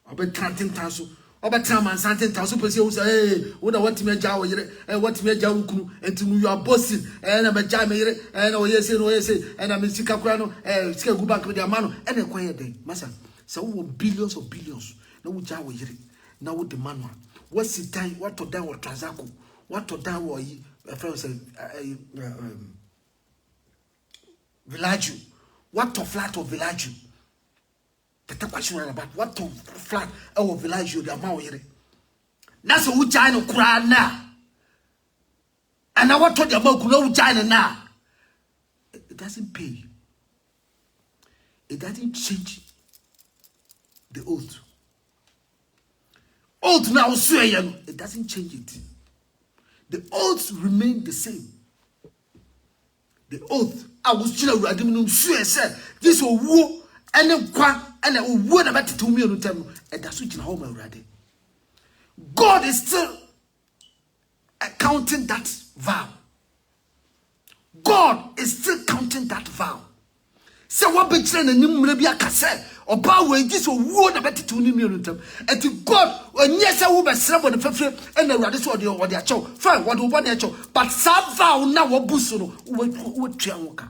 Obe trantin taso obe traman santin taso pese wo say eh wo na what me ja wo yire what me ja wo kunu enti you are bossing na me ja me yire na wo yese na me sika kura no sika gu bank me dia ma no na ekoye den masa say wo billions of billions na wo ja wo yire na wo de manual what sit down what to down what transaco what to down wo yi friend say village what to flat of village. The question about what to flat our village you the amount here. That's who China Quran now. And I want to the about no China now. It doesn't pay. It doesn't change the oath. Oath now swear it doesn't change it. The oaths remain the same. The oath I was still radimum swear said this will war and then and a word about 2 million time and that's which in home already. God is still counting that vow. God is still counting that vow. So what be train and you maybe a cassette or power this word about 2 million time. And to God, when yes, I will be served on the fifth and the radish or the show. Fine, what do one show? But some vow now what busso would triangle.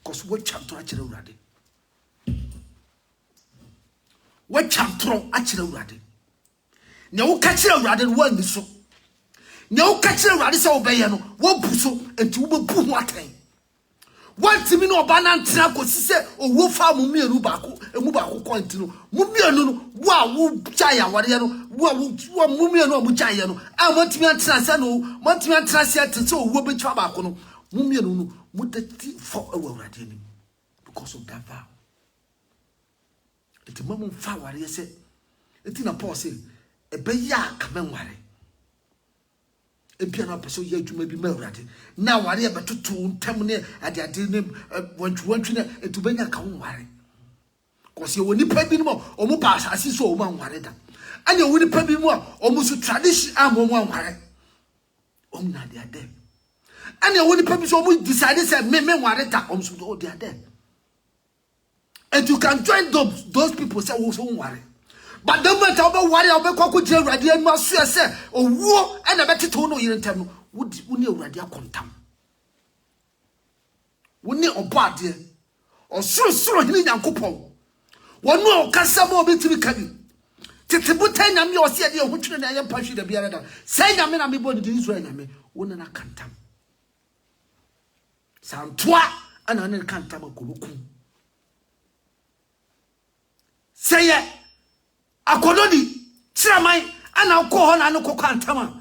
Because what chapter actually already. What chapter actually already? No catcher already one so. No catcher already so obey no. What busso and two will put what time. One to me no banan traco, si or wolf farm mummy rubaco, and mubaco continue. Mummy, wow, chaya, wadiano, what mummy no muchayano. I want to be transano, want to be translated so will be trabaco. Mummy no, would the for already because of that vow. It's a moment far where you say, it's in a pause, a bayak, man, worry. A piano person yet to maybe murdered. Now, I ever to terminate at the dinner when to want to bring a come worry. Because you will need pay more or more pass as you saw one worried. And you will pay more almost tradition and one worry. Oh, now they are dead. And you will pay so much decided to me worried that almost all they are dead. And you can join those people say, oh, don't worry. But don't matter about worry about Coco Jail, Radian Master say, or war and a better tone or in time would you Radia contam? Wouldn't you or party or so in a coupon? One more Cassamo be to be coming. Titibutan, you see the which I am punching the beer. Say, I mean, I'm able to do Israel. I mean, one and a cantam. Some twa and an cantam of Kubuku. Say it. Akododi, Tiramai, and I'll call on Anoko Cantama.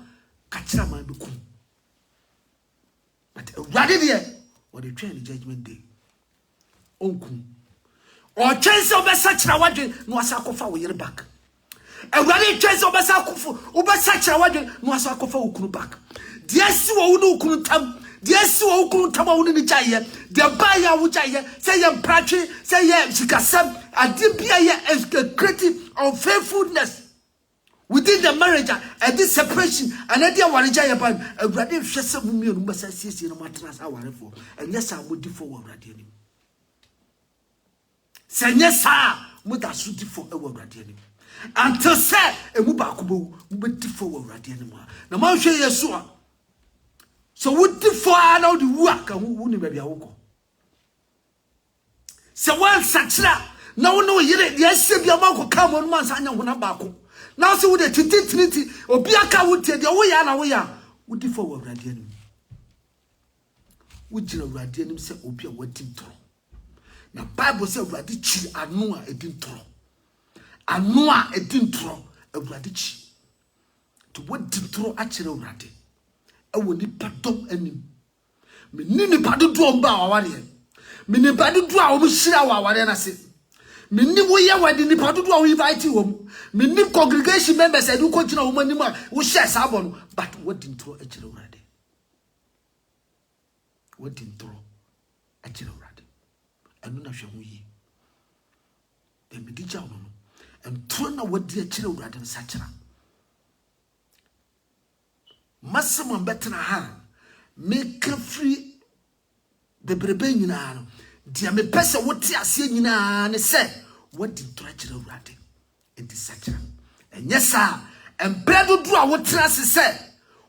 Katrama Buku. But rather there, or the train judgment day. Onkum. Or chance of a such a wagon, no Asakofa will back. A rather chance of a Sakofu, over such a wagon, no Asakofa will back. The Asu Udu Kuntam, Yes, so go come on in the chair. The buyer which I say, I'm practicing, say, yeah, she can sub. I did be a creative of faithfulness within the marriage and this separation. And I didn't want to jay about a radiant shessa woman, Massa no matter as I want for. And yes, I would do for radiant. Say, yes, sir, what I should do for a radiant. Until say, a mubakubu, would do for radiant. Now, my share yes, so what the for now the work and who wouldn't be a woko. So one such that no, yes, if your mouth come on once and you're not. Now, so with the Trinity or Biaka would tell you, we are, would the forward radiant. Would you radiant say, Opia, what did throw? Now, Bible said, Radici, Anoa, a didn't throw. Anoa, a didn't throw, a Radici. To what did throw actually radi? I will need pardon any. Minini pardon to a bow, Mini pardon to our Shira, whatever I say. Mini we are wedding the pardon to our inviting home. Mini congregation members said, you continue woman who shares Sabon, but what didn't throw actually radi? What didn't throw actually radi? And none of you ye. Then be the and turn away dear children and such. Maximum better hand make free the brebe in an dear me person what I see in an said what did treachery ratty in this such and yes sir and bread do what trust said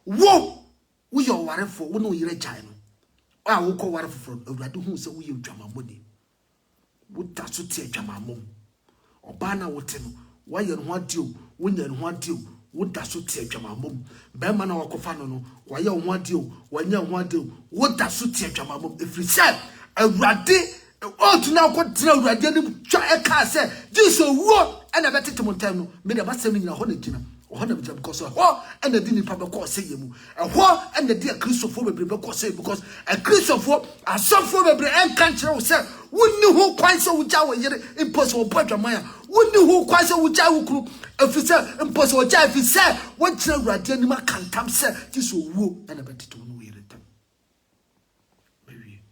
whoa we are worried for one year China I will call water from a radu who say we drama money would that to take drama mom or banner what why you want you when you want you would that should take your mum? Bemana or Cofano, why you want you, when you want you, would that should take your mum? If you said a raddy, oh, to now continue radiant, try a car said, this a war, and I better to Montano, made a master in a honey dinner, or honey because a war and the dinner public course say you, a war and the dear Christopher will be because a Christopher, a son for the and country said, wouldn't you who quite so with our impossible point of Maya, wouldn't you who quite so with our group? If you say impossible, if you say what you radiant can't come, say this will woo and a better to know it. Maybe.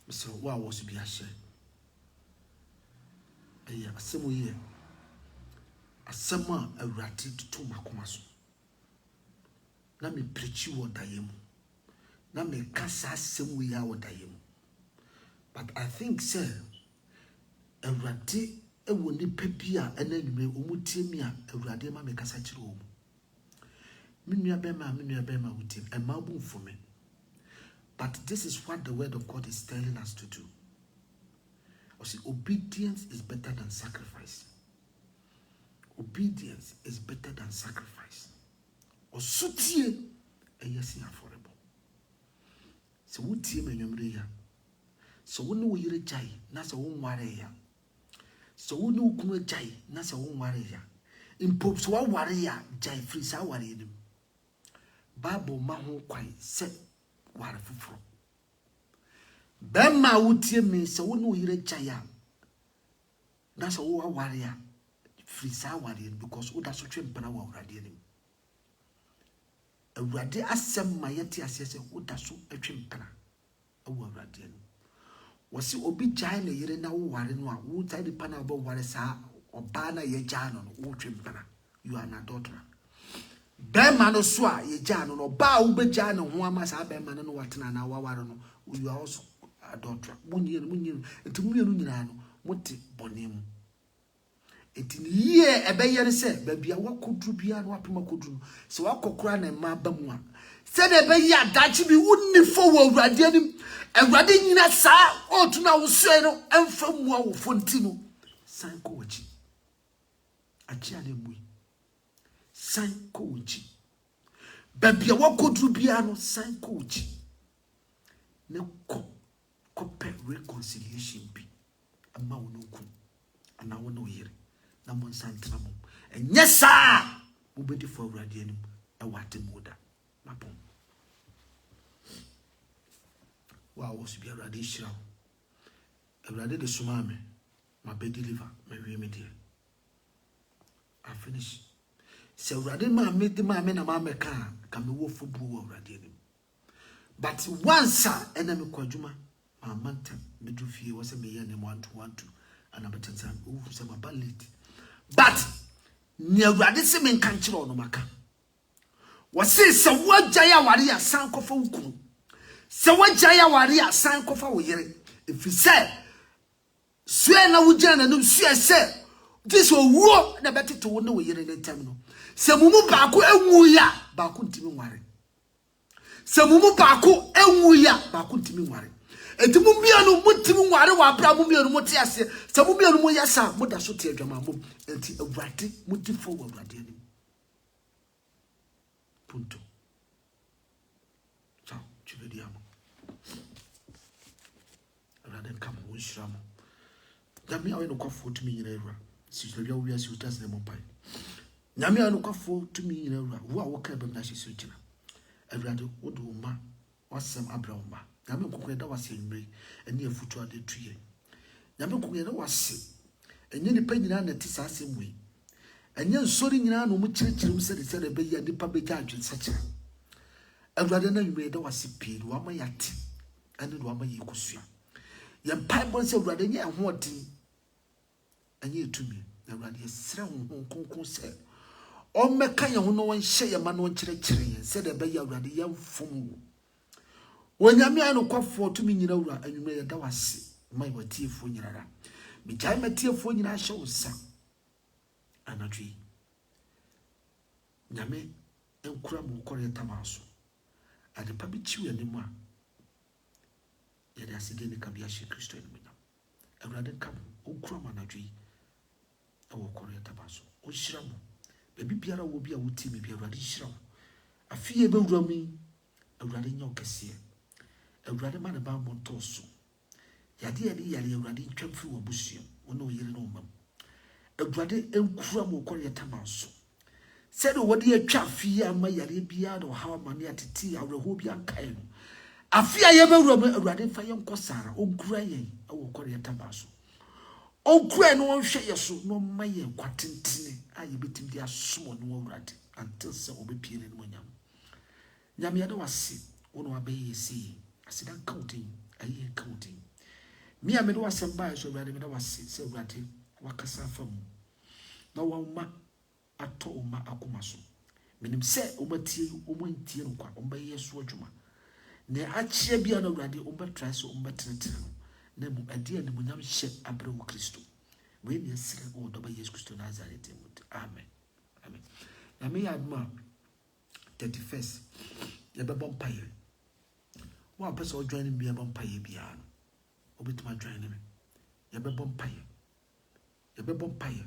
So, what was to be a share? A same year. A summer a ratted to Macomaso. Now me preach you what I am. Now me cast same way what I am. But I think, sir, a ratty a windy pepia and then me umutimia a radema make a such room. Minia bema with him, a mabum for me. But this is what the word of God is telling us to do. You see, obedience is better than sacrifice. Obedience is better than sacrifice. Or sutie a yes affordable. So what team and your so we know you're a jay, that's a one warrior. So we know you jay, that's a one warrior. In popes one warrior, jay free sa warrior. Bible mahu quite set war for. Bema would tear me so we know you're a jay. That's a one warrior. Free sa warrior because what that's a trim power already. A radi asem mayeti asese what that's a trim pana. A war radian. Was it obi jai na yere na wo ware no a wo tai di pana obo ware sa oba na ye jai no wo twem pana you are an adulterer be man no so a ye jai no oba wo be jai no ho ama sa be man no watena na wa ware no you are also adulterer munye enti munye no nyina no mote bonem enti ye ebe ye se ba bia wakodru bia no apema kodru se wakokora na ma ba mu a se de be ya dachi bi wonni fo wo awrade anim awrade nyina sa o tuna wo so no emfa mu a wo fonti no san ko wachi achi ade mu san ko wachi ba bia wakodru bia no san ko wachi ne ko pe reconciliation bi ama wo no ku ana wo no yire na mo santra mo enye sa wo bedi fo awrade anim e wate moda mapom wa was be awrade shira awrade de suma me ma be deliver me wi me die I finish. Se urade ma me de ma me na ma me ka me wo fobu wo urade ni. But once ena me kwadwuma ma manta me do fie wo se me ye ne mo anto and abetensan wo se ma ballet. But ni urade se me nkan kire ono maka. Wo se wajaya ware ya san kofa wukunu. Se wajaya ware ya san kofa wo yere. If you say sue na wujana no sue say this wo na betete wo na wo yere ne tam no. Se mumu baako enwu ya baako ntimi nware. Se mumu baako enwu ya baako ntimi nware. Enti mu mianu mutimi nware wa bra mu mianu muti ase. Se mu mianu mu yasa mu da so te adwama mu. Enti awurade muti fo wo awurade ani. Punto. Ciao, ci vediamo. Awurade kam wo shiramo. Nyame awe no kwafo tumi nyina ewura. Sisibia wo wiase utas ne mopai. Nyame awe no kwafo tumi nyina ewura. Wo a wo ka bem na hyesu gyina. Awurade wo do ma wasem abra wo ma. Nyame kokon da wase nwre ene afutu ade tuye. Nyame kokon da wase enye nipa nyina na ti sasem we. Enye nsori nyina no mu kirekire mu sede sede be ya nipa be gya adwen sekire. Awurade na nwre da wase pii wo ama yate ene do ama yekosua. Ye mpai bon se awurade nye ho odin enye etumi. Awurade yesre ho konkon se o meka ye ho no won hye ye ma no kirekire ye sede be ya awurade ye mfom. Wonyame anu kwafo tumi nyina wura anwume ye da wase mai watiefo nyirara. Mi jai matiefo nyina hye wo sa. Anadwi nyame enkura mu kore tamaso ade pa bi chiwe animu a ye da sege ne kabia hye Kristo enu nyam awurade kam okura mu anadwi ewo kore tamaso o hyira mu bebi biara wo bia wuti me bia awurade hyira mu afie be wura mu awurade nya okese awurade ma ne ba montoso yade yare awurade ntwamfi wo busua wona o yire no mam awurade enkura mu kore tamaso said what ye twafie ama yare bia no hawa mane atete awreho bia nkae no afia ye be wura mu awurade fa ye nkosara onkura ye ewo kore tamaso onkura no wonhwe ye so no maye kwatentene aye betim dia somo no awurade until se obepie ne mo nyam nyam ye de wase wono abaye si asida counting aye counting mi a me do wasem ba so awurade me da wase se awurade wakasa fam na wama ato uma akomaso menim se omatie omantie no kwa ombaye so adwuma ne achie bia na awurade ombetra so ombetenetere na mu ade ani munyam hye abre wo Kristo we ne sire o do ba Yesu Kristo Nazareth mut amen amen na me ya aduma 31st ye be bompaye wa pese o join me bompaye bia no obetuma join me ye be bompaye ye be bompaye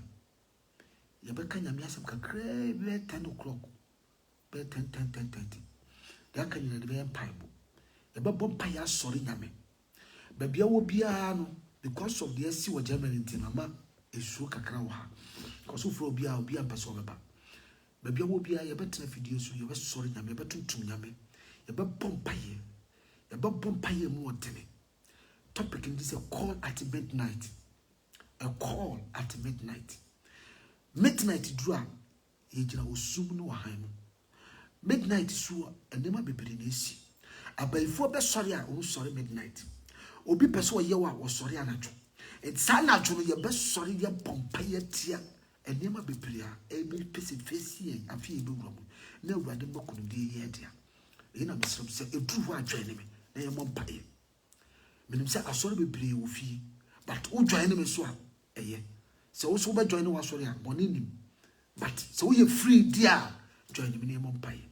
ye be kanya me asem kakra be 10 o'clock be 10:30 da kanya de be empaibo ye be bompaye asori nyame ba bia wo bia no because of the SC wa Germany ntinama esu kakra wo ha because of obia pese obeba ba bia wo bia ye be tena video so ye be sori nyame ye be tuntum nyame ye be bompaye mu odene topic in this a call at midnight. A call at midnight. Midnight dura ye jina osum no wahan. Midnight so enema bebere na esi. Abaifo be sori a o sori midnight. Obi pese ye wa o sori anadwo. Etsa anadwo no ye be sori ye bompaye tia enema bebere a e be pese fesi afie be wura mu. Na awurade makunu de ye dia. E na mesrem se eduru ho adwane me na ye mompaye. Menim se asori bebre wo fie but wo join me so a eye se wo so be join wo asori a boni nim but se wo ye free dia join me ne mompaye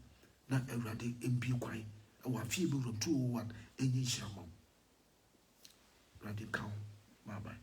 na awurade empie kwan e wa fie be wura 201 enyi hyiramam awurade kan bye bye.